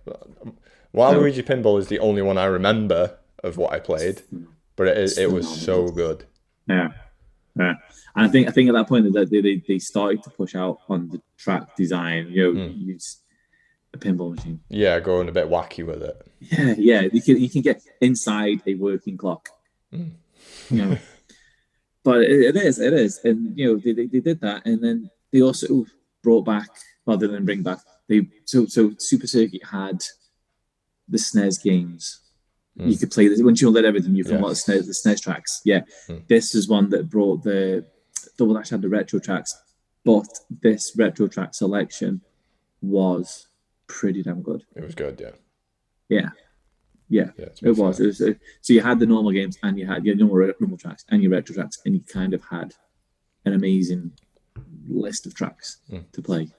Waluigi Pinball is the only one I remember of what I played, but it was so good. Yeah. And I think at that point that they started to push out on the track design, use a pinball machine. Yeah, going a bit wacky with it. Yeah. You can get inside a working clock. But it is, and they did that, and then they also brought back, rather than bring back, so Super Circuit had the SNES games. You could play this once you let everything. You from the SNES tracks. Yeah, this is one that brought the double dash had the retro tracks But this retro track selection was pretty damn good. It was good, yeah. Yeah. Yeah, Yeah, it was. It was so you had the normal games and you had your normal tracks and your retro tracks, and you kind of had an amazing list of tracks to play.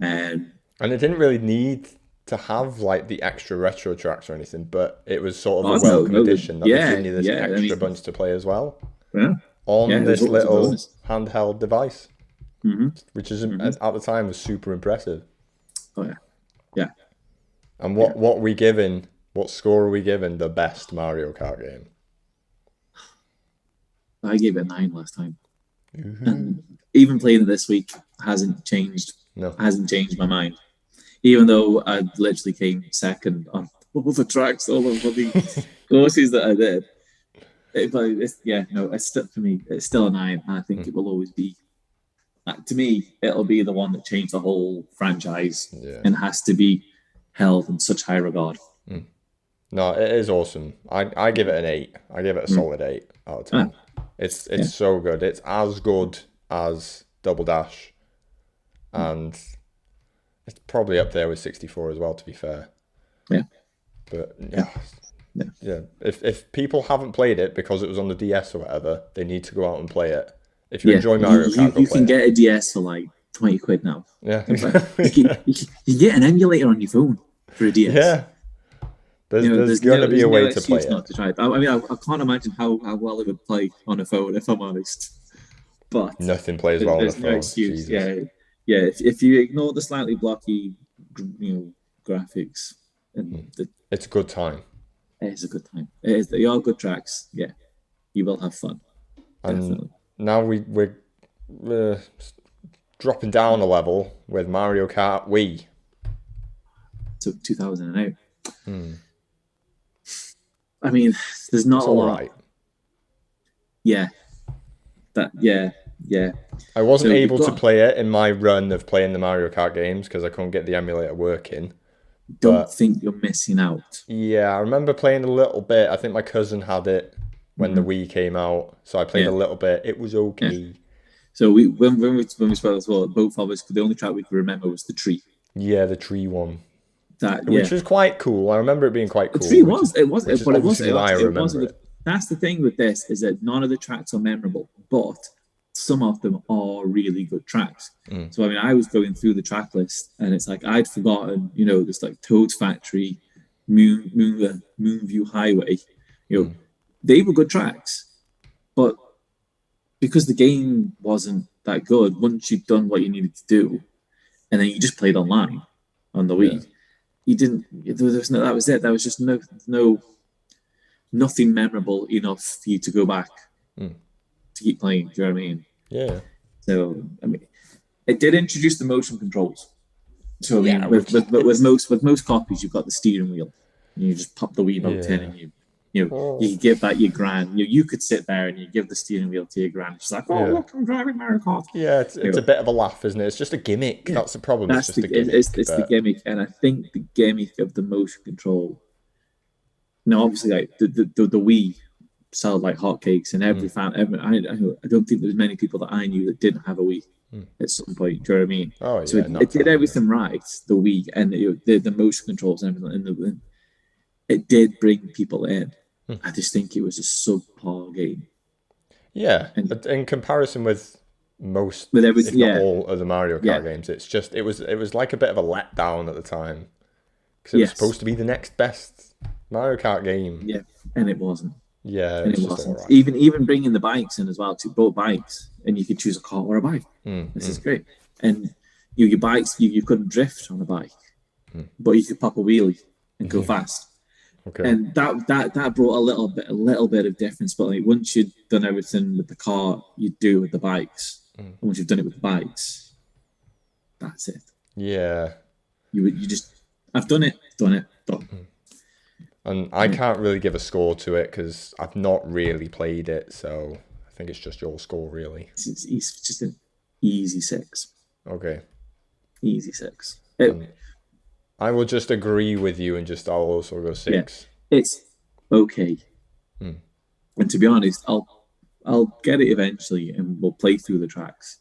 And it didn't really need to have like the extra retro tracks or anything, but it was sort of a welcome addition that they've given you this extra bunch to play as well. Yeah. On this little handheld device, which is at the time was super impressive. Oh yeah, yeah. And what score are we giving the best Mario Kart game? I gave it a 9 last time, and even playing it this week hasn't changed. No, hasn't changed my mind. Even though I literally came second on all the tracks, all of the courses that I did. It's still, for me, it's still a 9, and I think it will always be. To me, it'll be the one that changed the whole franchise and has to be held in such high regard. No, it is awesome. I give it an 8. I give it a solid 8 out of 10. It's so good. It's as good as Double Dash, and it's probably up there with 64 as well, to be fair. Yeah. But yeah. If people haven't played it because it was on the DS or whatever, they need to go out and play it. If you enjoy Mario Kart, you can get a DS for like 20 quid now. Yeah. You can get an emulator on your phone for a DS. Yeah. There's going to be a way to play it. Not to try it. I mean, I can't imagine how well it would play on a phone, if I'm honest. But nothing plays well on a phone. No excuse. Yeah. If you ignore the slightly blocky, graphics, and it's a good time. It is a good time. It is. They are good tracks. Yeah, you will have fun. And definitely. Now we're dropping down a level with Mario Kart Wii. So 2008. I mean, there's not a lot. Right. Yeah. Yeah. I wasn't able to play it in my run of playing the Mario Kart games because I couldn't get the emulator working. Don't think you're missing out. Yeah, I remember playing a little bit. I think my cousin had it when the Wii came out, so I played a little bit. It was okay. Yeah. So when we spoke as well, both of us, the only track we could remember was the tree. Yeah, the tree one. Which was quite cool. I remember it being quite cool. The tree wasn't. That's the thing with this, is that none of the tracks are memorable, but some of them are really good tracks. So I mean, I was going through the track list, and it's like I'd forgotten, there's like Toad's Factory, Moonview Highway. They were good tracks, but because the game wasn't that good, once you'd done what you needed to do, and then you just played online on the Wii, you didn't. That was it. There was just nothing memorable enough for you to go back to keep playing. Do you know what I mean? Yeah. So I mean, it did introduce the motion controls. So I mean, with most copies, you've got the steering wheel. You just pop the Wiimote in, and you could give that your gran. You could sit there and you give the steering wheel to your gran. She's like, look, I'm driving Mario Kart. Yeah, it's a bit of a laugh, isn't it? It's just a gimmick. Yeah. That's the problem. It's just a gimmick. It's the gimmick, and I think the gimmick of the motion control. Obviously, like the Wii sold like hotcakes, and every fan. I don't think there's many people that I knew that didn't have a Wii at some point. Do you know what I mean? Oh yeah. So it did everything right. The Wii and the motion controls and everything, and it did bring people in. I just think it was a subpar game. Yeah, but in comparison with most, if not all of the Mario Kart games, it was like a bit of a letdown at the time because it was supposed to be the next best Mario Kart game. Yeah, and it wasn't. Yeah, and it wasn't. Right. Even bringing the bikes in as well, to both bikes, and you could choose a car or a bike. This is great. And your bikes, you couldn't drift on a bike, but you could pop a wheelie and go fast. Okay. And that brought a little bit of difference. But like once you'd done everything with the car, you'd do it with the bikes. And once you've done it with the bikes, that's it. Yeah. You just, I've done it, done. And I can't really give a score to it because I've not really played it, so I think it's just your score, really. It's just an easy 6. Okay. Easy 6. I will just agree with you and I'll also go 6. Yeah, it's okay. And to be honest, I'll get it eventually and we'll play through the tracks.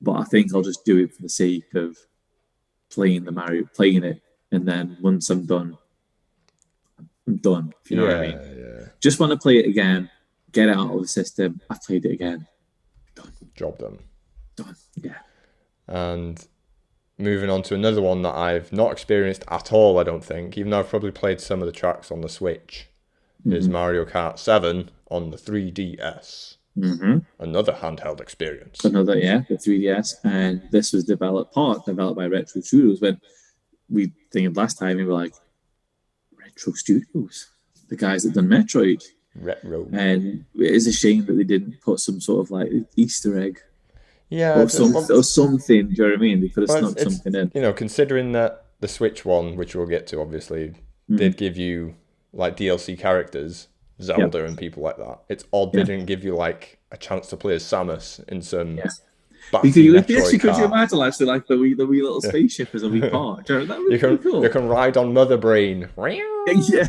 but I think I'll just do it for the sake of playing it, and then once I'm done, I'm done. If you know what I mean. Yeah. Just want to play it again, get it out of the system. I played it again. Done. Job done. Done. Yeah. And moving on to another one that I've not experienced at all, I don't think, even though I've probably played some of the tracks on the Switch, is Mario Kart 7 on the 3DS. Another handheld experience. The 3DS. And this was developed by Retro Studios. When we think last time, we were like, Retro Studios, the guys that done Metroid. Retro. And it is a shame that they didn't put some sort of like Easter egg. Yeah. Or something, do you know what I mean? They could have snuck something in. You know, considering that the Switch one, which we'll get to obviously, did give you like DLC characters, Zelda and people like that. It's odd they didn't give you like a chance to play as Samus in some could you imagine actually like the wee little spaceship as a wee car? That would be cool. You can ride on Mother Brain. Yeah.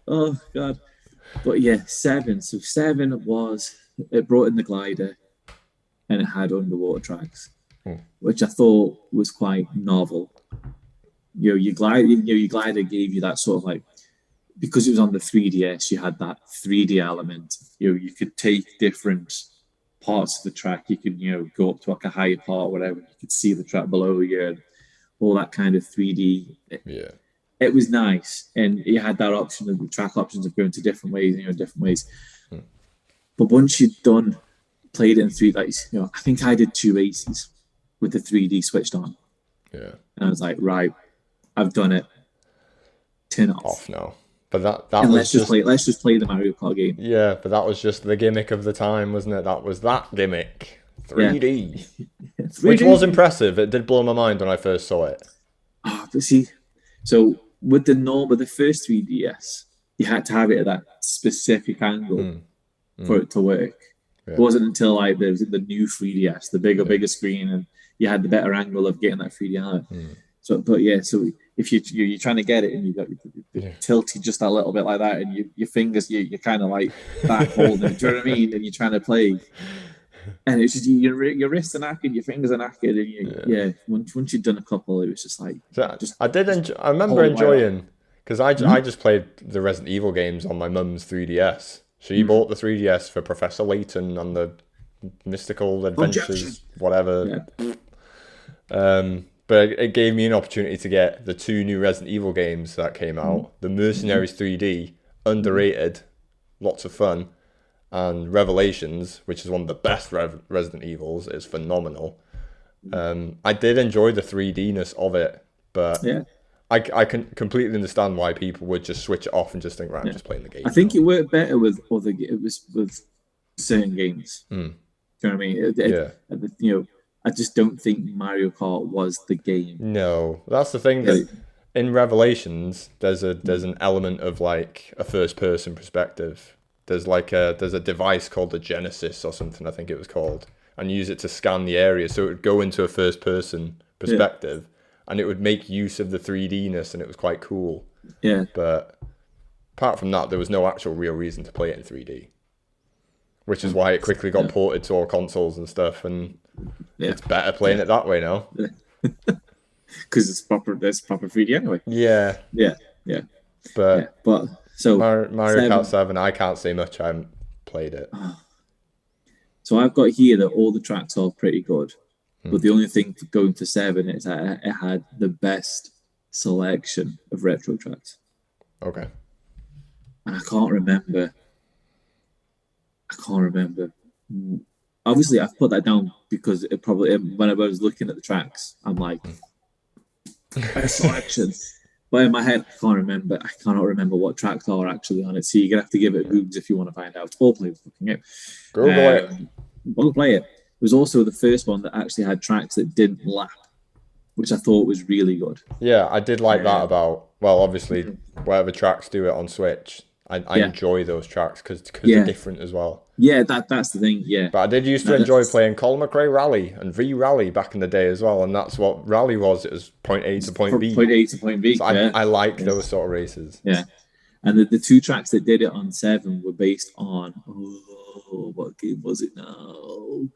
Oh god. But yeah, 7. So 7 it brought in the glider and it had underwater tracks, which I thought was quite novel. Your glider gave you that sort of like, because it was on the 3DS, you had that 3D element. You could take different parts of the track. You could, go up to like a higher part, whatever. You could see the track below you and all that kind of 3D. Yeah. It was nice, and you had that option of the track options of going to different ways, But once you'd played it in 3D, I think I did 2 races with the 3D switched on. Yeah. And I was like, right, I've done it. Turn it off now. But that was let's just play the Mario Kart game. Yeah, but that was just the gimmick of the time, wasn't it? That was that gimmick. 3D. 3D. Which was impressive. It did blow my mind when I first saw it. But see, so with the first 3DS, you had to have it at that specific angle for it to work. Yeah. It wasn't until like there was the new 3DS, the bigger screen, and you had the better angle of getting that 3D out. So if you're trying to get it and you got tilted just a little bit like that, and your fingers you're kind of like back holding it, do you know what I mean? And you're trying to play, and it's just your wrists are knackered, your fingers are knackered, and once you've done a couple, it was just like I remember enjoying, because I just played the Resident Evil games on my mum's 3DS. She bought the 3DS for Professor Layton and the Mystical Adventures, whatever. Yeah. But it gave me an opportunity to get the 2 new Resident Evil games that came out. The Mercenaries 3D, underrated, lots of fun. And Revelations, which is one of the best Resident Evils, is phenomenal. I did enjoy the 3D-ness of it, but I can completely understand why people would just switch it off and just think, right, I'm just playing the game. I think it worked better with certain games. Do you know what I mean? I just don't think Mario Kart was the game. No, that's the thing. That in Revelations, there's an element of like a first-person perspective. There's a device called the Genesis or something, I think it was called, and you use it to scan the area, so it would go into a first-person perspective, and it would make use of the 3D-ness, and it was quite cool. Yeah. But apart from that, there was no actual real reason to play it in 3D, which is why it quickly got ported to all consoles and stuff, and it's better playing it that way now. Because it's proper 3D anyway. Yeah. But so Mario Kart 7, I can't say much. I haven't played it. So I've got here that all the tracks are pretty good, but the only thing going to 7 is that it had the best selection of retro tracks. Okay. And I can't remember. Obviously, I've put that down because it probably, when I was looking at the tracks, I'm like, best selection. But in my head, I cannot remember what tracks are actually on it. So you're going to have to give it a Google if you want to find out. Or play the fucking game. Go play it. It was also the first one that actually had tracks that didn't lap, which I thought was really good. Yeah, I did like that about, well, obviously, whatever tracks do it on Switch, I enjoy those tracks because they're different as well. Yeah, that's the thing, yeah. But I did used to enjoy playing Colin McRae Rally and V-Rally back in the day as well, and that's what Rally was. It was point A to point B. Point A to point B, so I like those sort of races. Yeah. And the 2 tracks that did it on 7 were based on... what game was it now?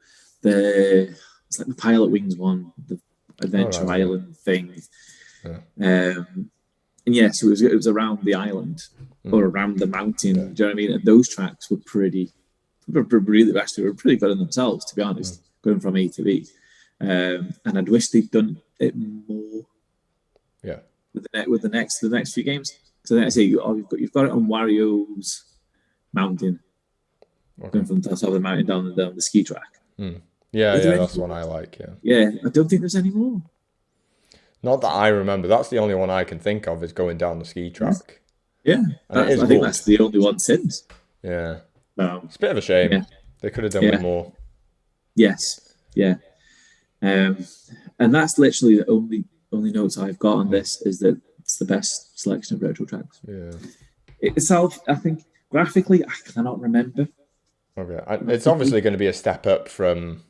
It's like the Pilot Wings one, the Adventure Island thing. Yeah. And yes, it was around the island or around the mountain. Do you know what I mean? And those tracks were really actually were pretty good in themselves, to be honest, going from A to B. And I'd wish they'd done it more. Yeah. With the next few games. So then I say you've got it on Wario's mountain, going from the top of the mountain down the ski track. Yeah, that's the one I like. Yeah, I don't think there's any more. Not that I remember. That's the only one I can think of is going down the ski track. Yeah, I think that's the only one since. Yeah, it's a bit of a shame. Yeah. They could have done with more. Yes, yeah, and that's literally the only notes I've got on this is that it's the best selection of retro tracks. Yeah, itself, I think graphically, I cannot remember. Okay, it's obviously going to be a step up from.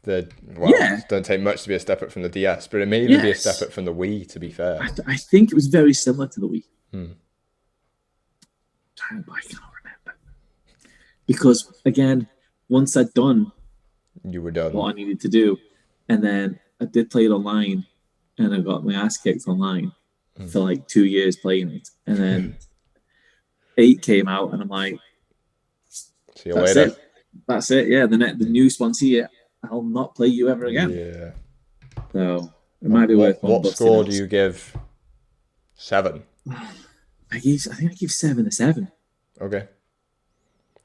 It doesn't take much to be a step up from the DS, but it may even be a step up from the Wii, to be fair. I think it was very similar to the Wii. I cannot remember. Because, again, once I'd done you were done what I needed to do, and then I did play it online, and I got my ass kicked online for like 2 years playing it. And then 8 came out, and I'm like, see you later. That's it, yeah. The new sponsor here. I'll not play you ever again. Yeah. So it might be worth. What score do you give? 7. I think I give 7 a 7. Okay.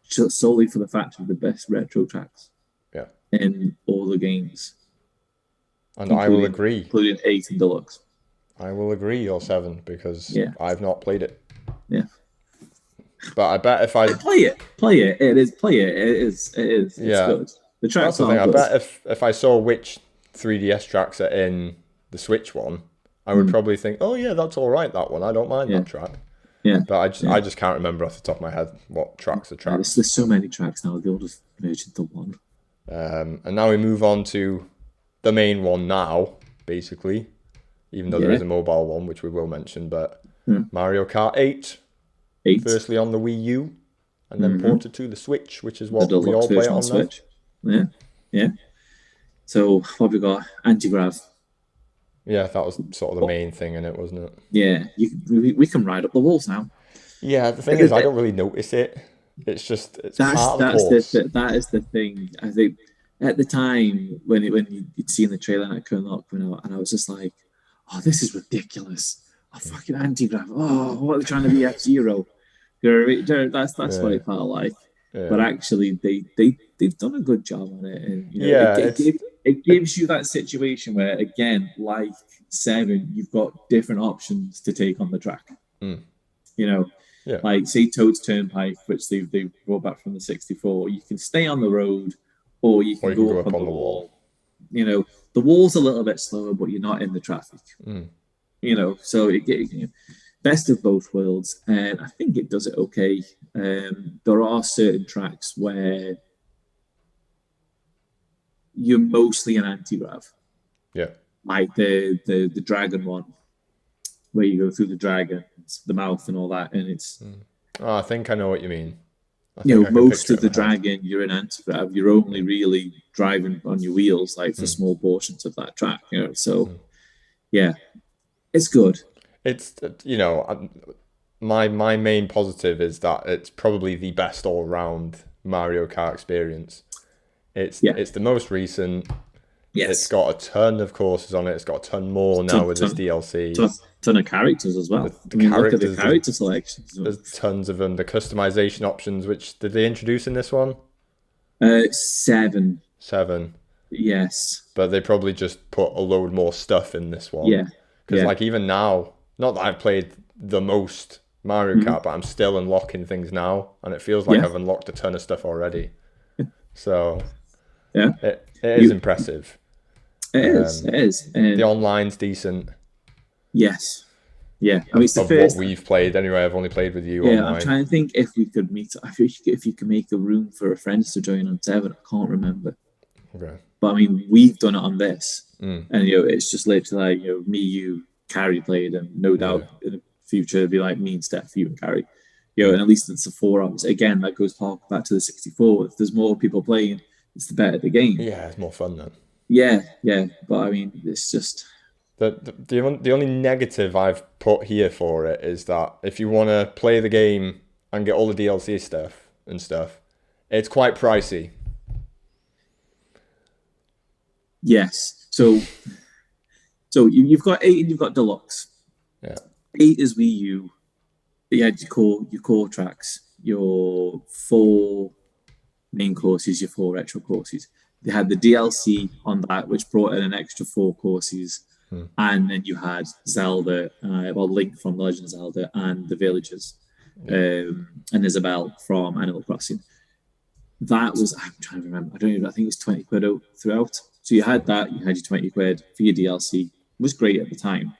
Just solely for the fact of the best retro tracks. Yeah. In all the games. And I will agree. Including 8 and Deluxe. I will agree you're 7 because I've not played it. Yeah. But I bet if I play it. It is. It's good. The tracks are good. I bet if I saw which 3DS tracks are in the Switch one, I would probably think, oh yeah, that's all right, that one. I don't mind that track. Yeah. But I just can't remember off the top of my head what tracks are tracks. There's so many tracks now, they'll just merge into one. And now we move on to the main one now, basically. Even though there is a mobile one, which we will mention, but Mario Kart 8. Firstly on the Wii U, and then ported to the Switch, which is what we all play on Switch. Yeah. So what have we got? Anti-grav. Yeah, that was sort of the main thing in it, wasn't it? Yeah, we can ride up the walls now. Yeah, the thing is, I don't really notice it. It's just part of the course. That is the thing. I think at the time when you'd seen the trailer and it came up, and I was just like, oh, this is ridiculous. Oh, fucking anti-grav. Oh, what are they trying to be F-Zero? That's what it felt like. Yeah. But actually, they've done a good job on it, and it gives you that situation where, again, like 7, you've got different options to take on the track. Like say Toad's Turnpike, which they brought back from the 64. You can stay on the road, or you can go up on the wall. The wall's a little bit slower, but you're not in the traffic. So it best of both worlds, and I think it does it okay. There are certain tracks where you're mostly an anti-grav. Yeah. Like the dragon one, where you go through the dragon, the mouth and all that, and it's... I think I know what you mean. Most of the dragon, you're in anti-grav. You're only really driving on your wheels, like for small portions of that track. Yeah, it's good. It's, my main positive is that it's probably the best all-round Mario Kart experience. It's the most recent. Yes. It's got a ton of courses on it. It's got a ton more now with this DLC. Ton of characters as well. Look at the character selections. There's tons of them. The customization options, which did they introduce in this one? 7. 7. Yes. But they probably just put a load more stuff in this one. Yeah. Because even now, not that I've played the most Mario Kart, but I'm still unlocking things now, and it feels like I've unlocked a ton of stuff already. So it is impressive. It is. The online's decent. Yes. Yeah. I mean, it's the first... what we've played anyway. I've only played with you online. I'm trying to think if we could meet. If you can make a room for a friend to join on 7. I can't remember. Okay. But I mean, we've done it on this, and it's just literally like me, you, Carrie played, and no doubt in the future it'd be like me and Steph, you and Carrie. and at least it's the 4 hours. Again, that goes back to the 64. If there's more people playing, it's the better the game. Yeah, it's more fun then. Yeah. But I mean, it's just the only negative I've put here for it is that if you want to play the game and get all the DLC stuff, it's quite pricey. Yes. So you've got 8 and you've got Deluxe. Yeah. 8 is Wii U. You had your core tracks, your 4 main courses, your 4 retro courses. They had the DLC on that, which brought in an extra 4 courses. And then you had Zelda, Link from The Legend of Zelda, and the villagers, and Isabelle from Animal Crossing. That was, I'm trying to remember, I think it was 20 quid throughout. So you had that, you had your 20 quid for your DLC. It was great at the time.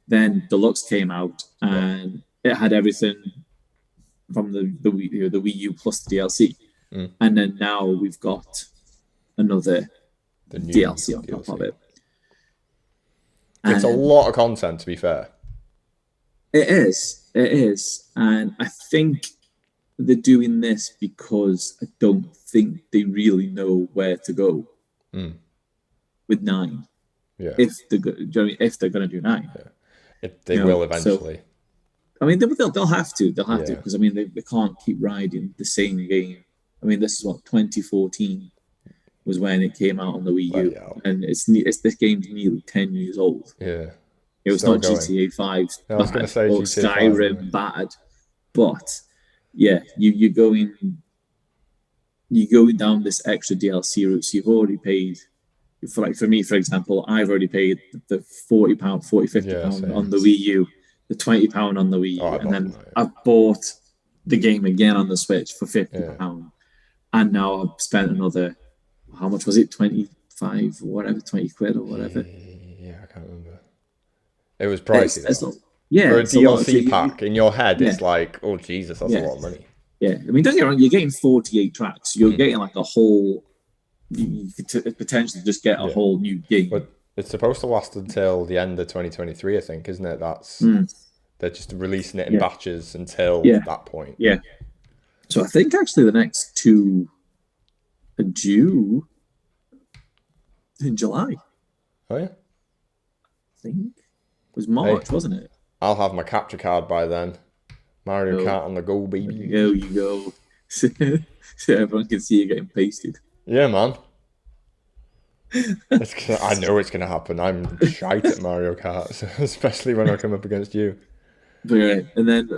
Then Deluxe came out, and it had everything from the Wii U plus the DLC. And then now we've got another DLC on top of it. It's a lot of content, to be fair. It is. And I think they're doing this because I don't think they really know where to go with 9. Yeah. If they're going to do 9. Yeah. They will eventually. So, I mean, they'll have to. They'll have to, because I mean, they can't keep riding the same game. I mean, this is 2014 was when it came out on the Wii U, and it's this game's nearly 10 years old. Yeah, it was not GTA 5 I was going to say or GTA Skyrim 5, bad, but yeah, you're going down this extra DLC route. So you've already paid for me, for example, I've already paid the £40, £50 on the Wii U, the £20 on the Wii U, and then I've bought the game again on the Switch for £50, and now I've spent another. How much was it? 25 or whatever, 20 quid or whatever. Yeah, I can't remember. It was pricey. It's for a DLC pack, in your head, it's like, oh Jesus, that's a lot of money. Yeah, I mean, don't get me wrong, you're getting 48 tracks. You're getting like a whole. You could potentially just get a whole new game. But it's supposed to last until the end of 2023, I think, isn't it? That's they're just releasing it in batches until that point. Yeah. So I think actually the next 2 are due in July. Oh yeah, I think it was March, wasn't it? I'll have my capture card by then. Mario Kart on the go, baby. You go. So everyone can see you getting pasted. Yeah, man. I know it's going to happen. I'm shite at Mario Kart, especially when I come up against you. But and then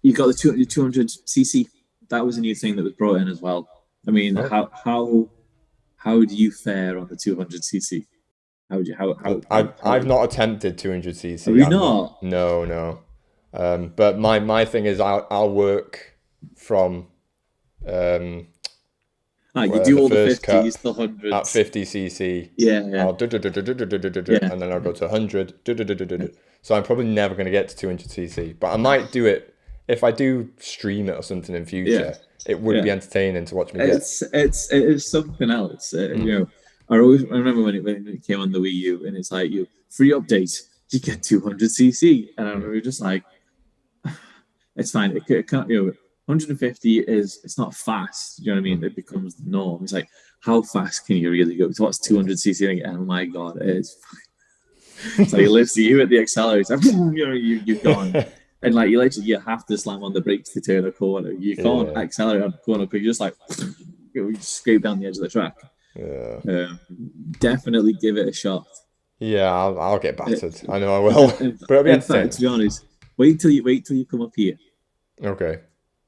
you got the 200cc. That was a new thing that was brought in as well. I mean, how do you fare on the 200cc? I've not attempted 200cc. Have you not? No. But my thing is I'll work from you do all the 50s, the 100s at 50cc. Yeah. I'll and then I'll go to 100. So I'm probably never going to get to 200cc, but I might do it if I do stream it or something in future. Yeah. It would be entertaining to watch me get. It is something else. I remember when it came on the Wii U, and it's like free update, you get 200cc, and I remember just like, it's fine. It can't. 150 it's not fast. You know what I mean? It becomes the norm. It's like, how fast can you really go? So what's 200cc? And oh my god, it is. So you literally you hit the accelerator, you're gone. And like you have to slam on the brakes to turn a corner. You can't accelerate on the corner because you just like you scrape down the edge of the track. Yeah. Definitely give it a shot. Yeah, I'll get battered. I know I will. But it'll be entertaining. To be honest, wait till you come up here. Okay.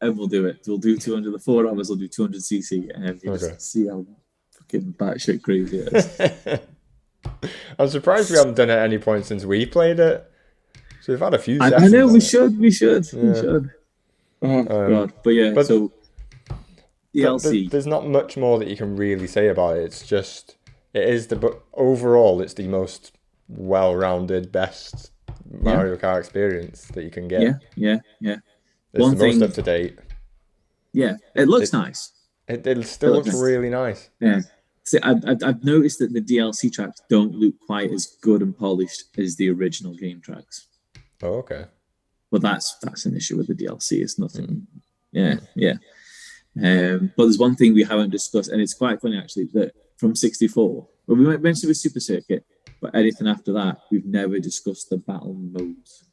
And we'll do it. We'll do 200. The 4 hours. We'll do 200cc, and you just see how fucking batshit crazy it is. I'm surprised we haven't done it at any point since we played it. So we've had a few sessions. I know we should. Oh god, but so DLC. There's not much more that you can really say about it. It's just but overall it's the most well-rounded, best Mario Kart experience that you can get. Yeah. It's the most up to date. Yeah, it looks nice. It still looks really nice. Yeah. See, I've noticed that the DLC tracks don't look quite as good and polished as the original game tracks. Oh, okay. But that's an issue with the DLC. It's nothing. Yeah. But there's one thing we haven't discussed, and it's quite funny actually, that from 64, well, we mentioned with Super Circuit, but anything after that, we've never discussed the battle modes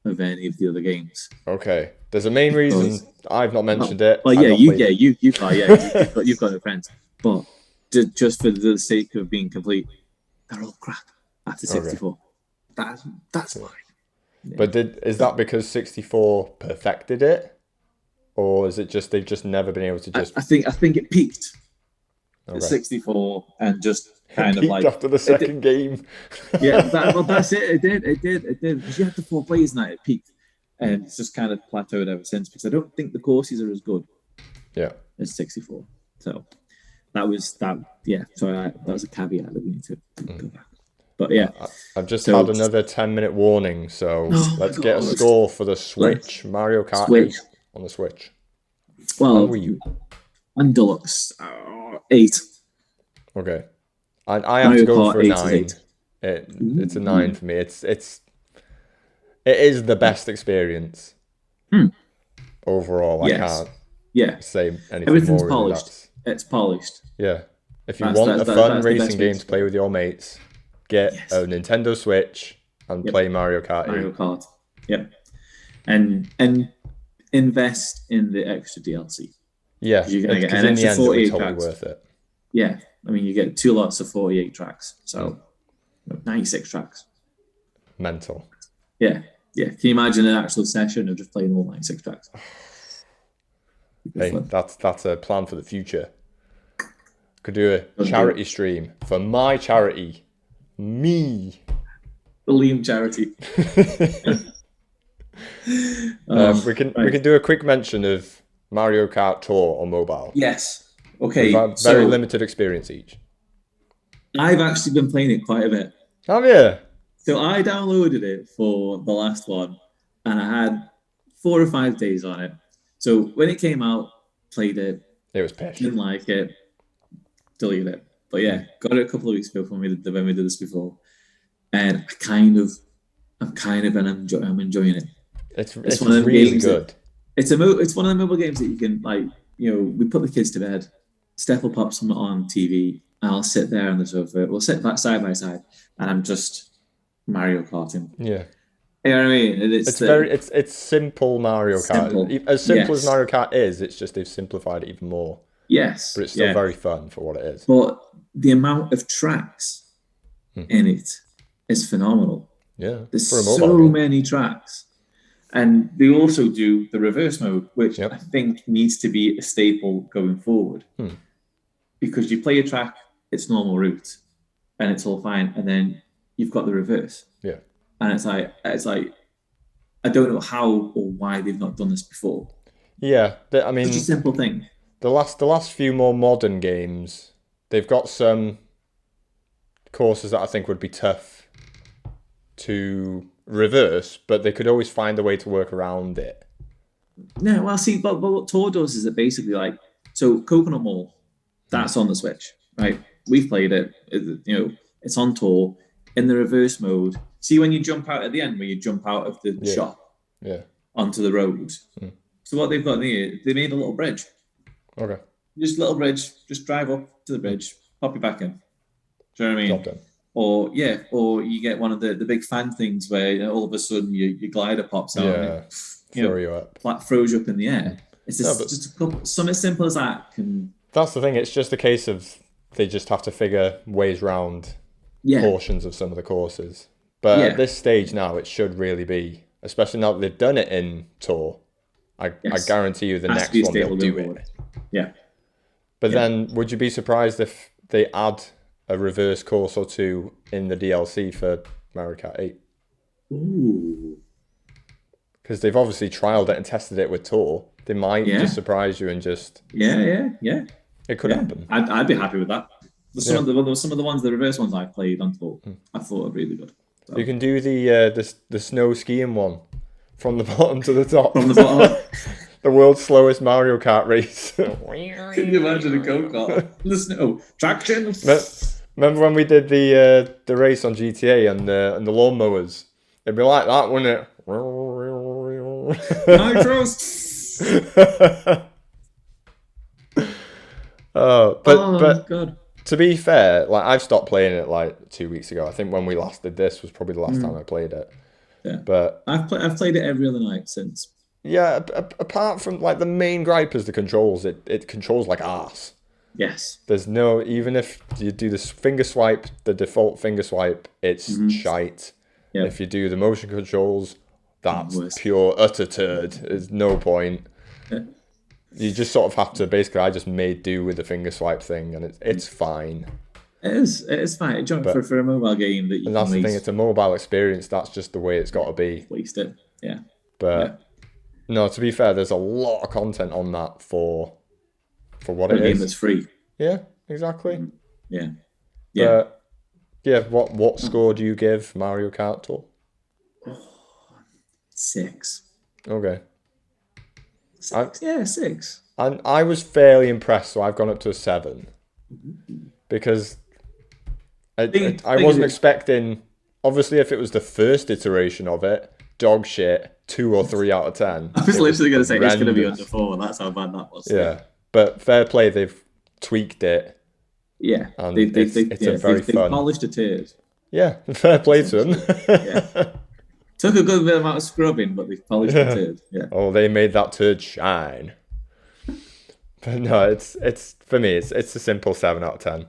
of any of the other games. Okay, there's a main reason I've not mentioned it. Well, you've got no friends, but just for the sake of being complete, they're all crap after 64. Okay. That's fine. Yeah. But is that because 64 perfected it? Or is it just they've just never been able to just? I think it peaked at 64 and just kind of like after the second game. That's it. It did. Because you had the 4 players and it peaked, and it's just kind of plateaued ever since. Because I don't think the courses are as good. Yeah. As 64. So that was that. Yeah. So that was a caveat that we need to go back. But yeah, I've just had another 10-minute warning. So let's get a score for the Switch. Mario Kart 8 on the Switch. Well, how were you? On Deluxe, 8. Okay, I have to go for a 9. It's a 9 for me. It is the best experience overall. I can't say anything Everything's more. Polished. It's polished. Yeah, if you want a fun racing game to play with your mates, get a Nintendo Switch and play Mario Kart 8. Mario Kart. Yep. And invest in the extra DLC. Yeah, you're going to get an extra 48 tracks. Worth it. Yeah, I mean, you get 2 lots of 48 tracks, so 96 tracks. Mental. Yeah. Can you imagine an actual session of just playing all 96 tracks? Hey, that's a plan for the future. Could do a charity stream for my charity, me. The Liam charity. We can do a quick mention of Mario Kart Tour on mobile. Yes. Okay. We've had very limited experience each. I've actually been playing it quite a bit. Have you? So I downloaded it for the last one, and I had 4 or 5 days on it. So when it came out, played it. It was pish. Didn't like it. Deleted it. But yeah, got it a couple of weeks ago when we did this before, and I'm enjoying it. It's one of really good. It's one of the mobile games that you can we put the kids to bed, Steph will pop some on TV, and I'll sit there on the sofa. We'll sit back side by side, and I'm just Mario Karting. Yeah. You know what I mean? It's simple Mario Kart. As simple as Mario Kart is, it's just they've simplified it even more. Yes. But it's still very fun for what it is. But the amount of tracks in it is phenomenal. Yeah. There's so many tracks. And they also do the reverse mode, which I think needs to be a staple going forward. Because you play a track, it's normal route, and it's all fine. And then you've got the reverse. Yeah. And it's like I don't know how or why they've not done this before. Yeah, I mean, such a simple thing. The last few more modern games, they've got some courses that I think would be tough to reverse, but they could always find a way to work around it. No, well, see, but what Tour does is it basically so Coconut Mall, that's on the Switch, right? We've played it. It's on Tour in the reverse mode. See when you jump out at the end, where you jump out of the shop onto the road. So what they've got here, they made a little bridge. Okay. Just a little bridge. Just drive up to the bridge, pop you back in. Do you know what I mean? Job done. Or you get one of the big fan things where all of a sudden your glider pops out. Yeah. Throw you up. Throws you up in the air. It's just something simple as that can. That's the thing. It's just a case of they just have to figure ways around portions of some of the courses. But at this stage now, it should really be, especially now that they've done it in Tour. I guarantee you the next one they'll do it. Yeah. But then, would you be surprised if they add a reverse course or two in the DLC for Mario Kart 8? Ooh. Because they've obviously trialed it and tested it with Tour. They might just surprise you and just... Yeah. It could happen. I'd be happy with that. Some of the ones, the reverse ones I played on Tour, I thought were really good. So. You can do the snow skiing one from the bottom to the top. From the bottom. The world's slowest Mario Kart race. Can you imagine a go-kart? The snow traction. Remember when we did the race on GTA and the lawnmowers? It'd be like that, wouldn't it? Nitros. But God. to be fair, like I've stopped playing it like 2 weeks ago. I think when we last did this was probably the last time I played it. Yeah, but I've played it every other night since. Yeah, apart from like the main gripe is the controls. It controls like arse. Yes. There's no, even if you do this finger swipe, the default finger swipe, it's shite. Yep. If you do the motion controls, that's pure utter turd. There's no point. Yeah. You just sort of have to, basically, I just made do with the finger swipe thing, and it's fine. It is fine. For a mobile game that you and that's the thing, it's a mobile experience. That's just the way it's got to be. Waste it. Yeah. But no, to be fair, there's a lot of content on that for what it is. A game that's free. Yeah, exactly. Yeah. But yeah, what score do you give Mario Kart Tour? 6. Okay. 6. And I was fairly impressed, so I've gone up to a 7. Because I wasn't expecting, obviously if it was the first iteration of it, dog shit, 2 or 3 out of 10. I was literally going to say it's going to be under 4. That's how bad that was. Yeah. But fair play, they've tweaked it. Yeah. And it's a very fun. They polished the tiers. Yeah, fair play to them. Yeah. Took a good amount of scrubbing, but they've polished the turd. Yeah. Oh, they made that turd shine. But no, it's for me, it's a simple 7 out of 10.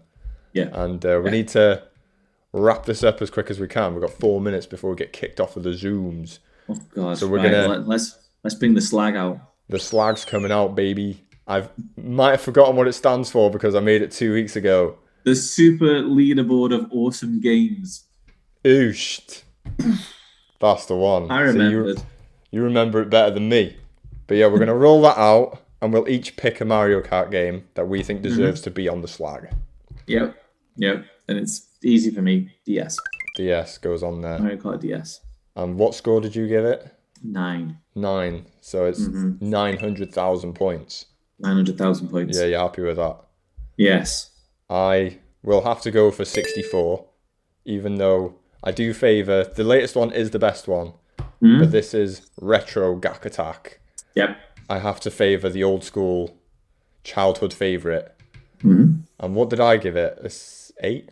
Yeah. And we need to wrap this up as quick as we can. We've got 4 minutes before we get kicked off of the Zooms. Oh God. So we're gonna let's bring the slag out. The slag's coming out, baby. I might have forgotten what it stands for because I made it 2 weeks ago. The Super Leaderboard of Awesome Games. Ooshed. That's the one. I remembered. So you remember it better than me. But yeah, we're going to roll that out and we'll each pick a Mario Kart game that we think deserves to be on the slag. Yep. And it's easy for me. DS. DS goes on there. Mario Kart DS. And what score did you give it? 9. 9. So it's 900,000 points. 900,000 points. Yeah, you're happy with that? Yes. I will have to go for 64, even though I do favour, the latest one is the best one, but this is Retro Gak Attack. Yep. I have to favour the old school childhood favourite. And what did I give it? 8?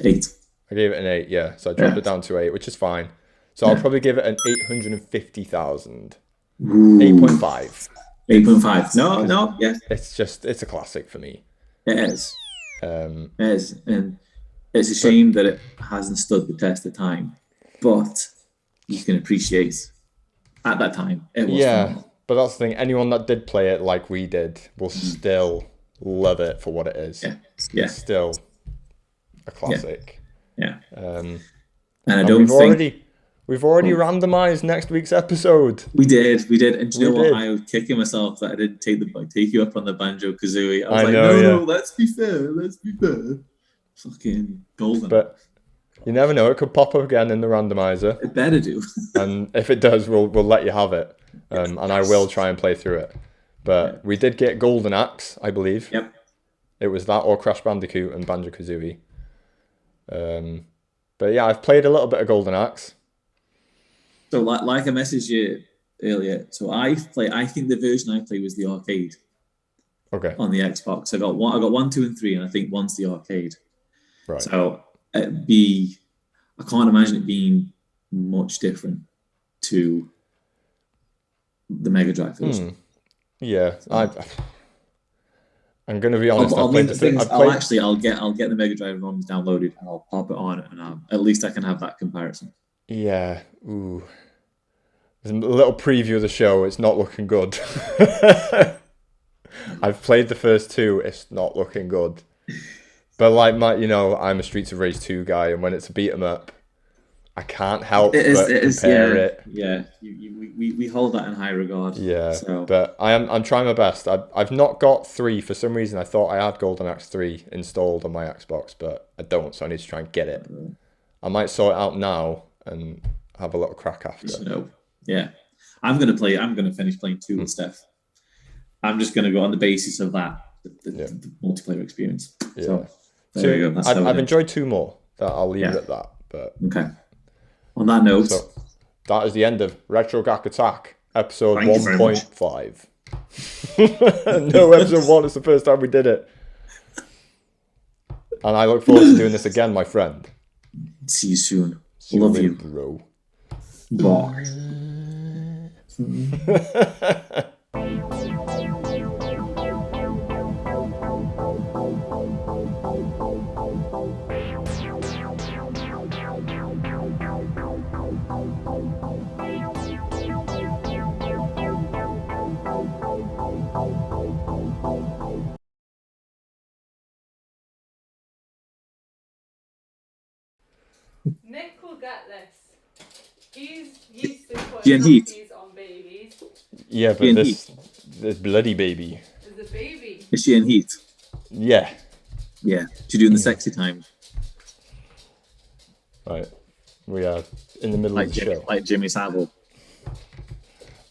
8. I gave it an 8, yeah. So I dropped it down to 8, which is fine. So I'll probably give it an 850,000. 8.5. 8.5. No, yes. It's a classic for me. It is. It is. And it's a shame that it hasn't stood the test of time. But you can appreciate at that time it was phenomenal. But that's the thing. Anyone that did play it like we did will still love it for what it is. Yeah. It's still a classic. Yeah. And I don't think... We've already randomized next week's episode. We did. And do you know what? I was kicking myself that I didn't take you up on the Banjo-Kazooie. I was no, let's be fair. Fucking golden. But you never know. It could pop up again in the randomizer. It better do. And if it does, we'll let you have it. And I will try and play through it. But we did get Golden Axe, I believe. Yep. It was that or Crash Bandicoot and Banjo-Kazooie. But yeah, I've played a little bit of Golden Axe. So like I messaged you earlier, so I think the version I played was the arcade. Okay. On the Xbox. I got 1, 2, and 3, and I think 1's the arcade. Right. So I can't imagine it being much different to the Mega Drive version. Yeah. I'm going to be honest. I'll get the Mega Drive ROMs downloaded and I'll pop it on, and at least I can have that comparison. Yeah. Ooh. There's a little preview of the show. It's not looking good. I've played the first 2. It's not looking good. But I'm a Streets of Rage 2 guy, and when it's a beat 'em up, I can't help but compare it. Yeah. We hold that in high regard. Yeah. So. But I'm trying my best. I've not got 3 for some reason. I thought I had Golden Axe 3 installed on my Xbox, but I don't. So I need to try and get it. I might sort it out now and have a little crack after. Yeah. I'm going to finish playing 2 with Steph. I'm just going to go on the basis of that, the multiplayer experience. Yeah. So there you go. I've enjoyed 2 more. I'll leave it at that. But okay. On that note, so that is the end of Retro Gak Attack. episode Thank you very much. 1.5. No, episode 1 is the first time we did it. And I look forward to doing this again, my friend. See you soon. See Love later, you. bro. Bye. Nick will get this. He's used to Ian putting Heath. nappies on babies. Yeah, but Ian this bloody baby. There's a baby. Is she in heat? Yeah. Yeah. She's doing the sexy time. Right. We are in the middle of the show. Like Jimmy Savile.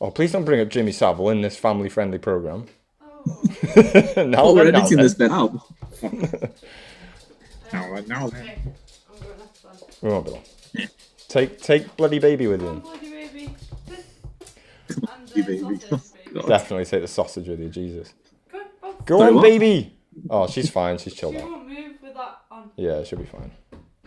Oh, please don't bring up Jimmy Savile in this family-friendly program. Oh. Oh, we're editing this bit out. Now then. Okay, I'm going next one. We won't be long. Take bloody baby with Come on, you. bloody baby. And Baby. sausage, baby. God. Definitely take the sausage with you, Jesus. Go, Bob. Go Sorry, on, what? baby! Oh, she's fine. She's She chilled out. won't move with that on. Yeah, she'll be fine.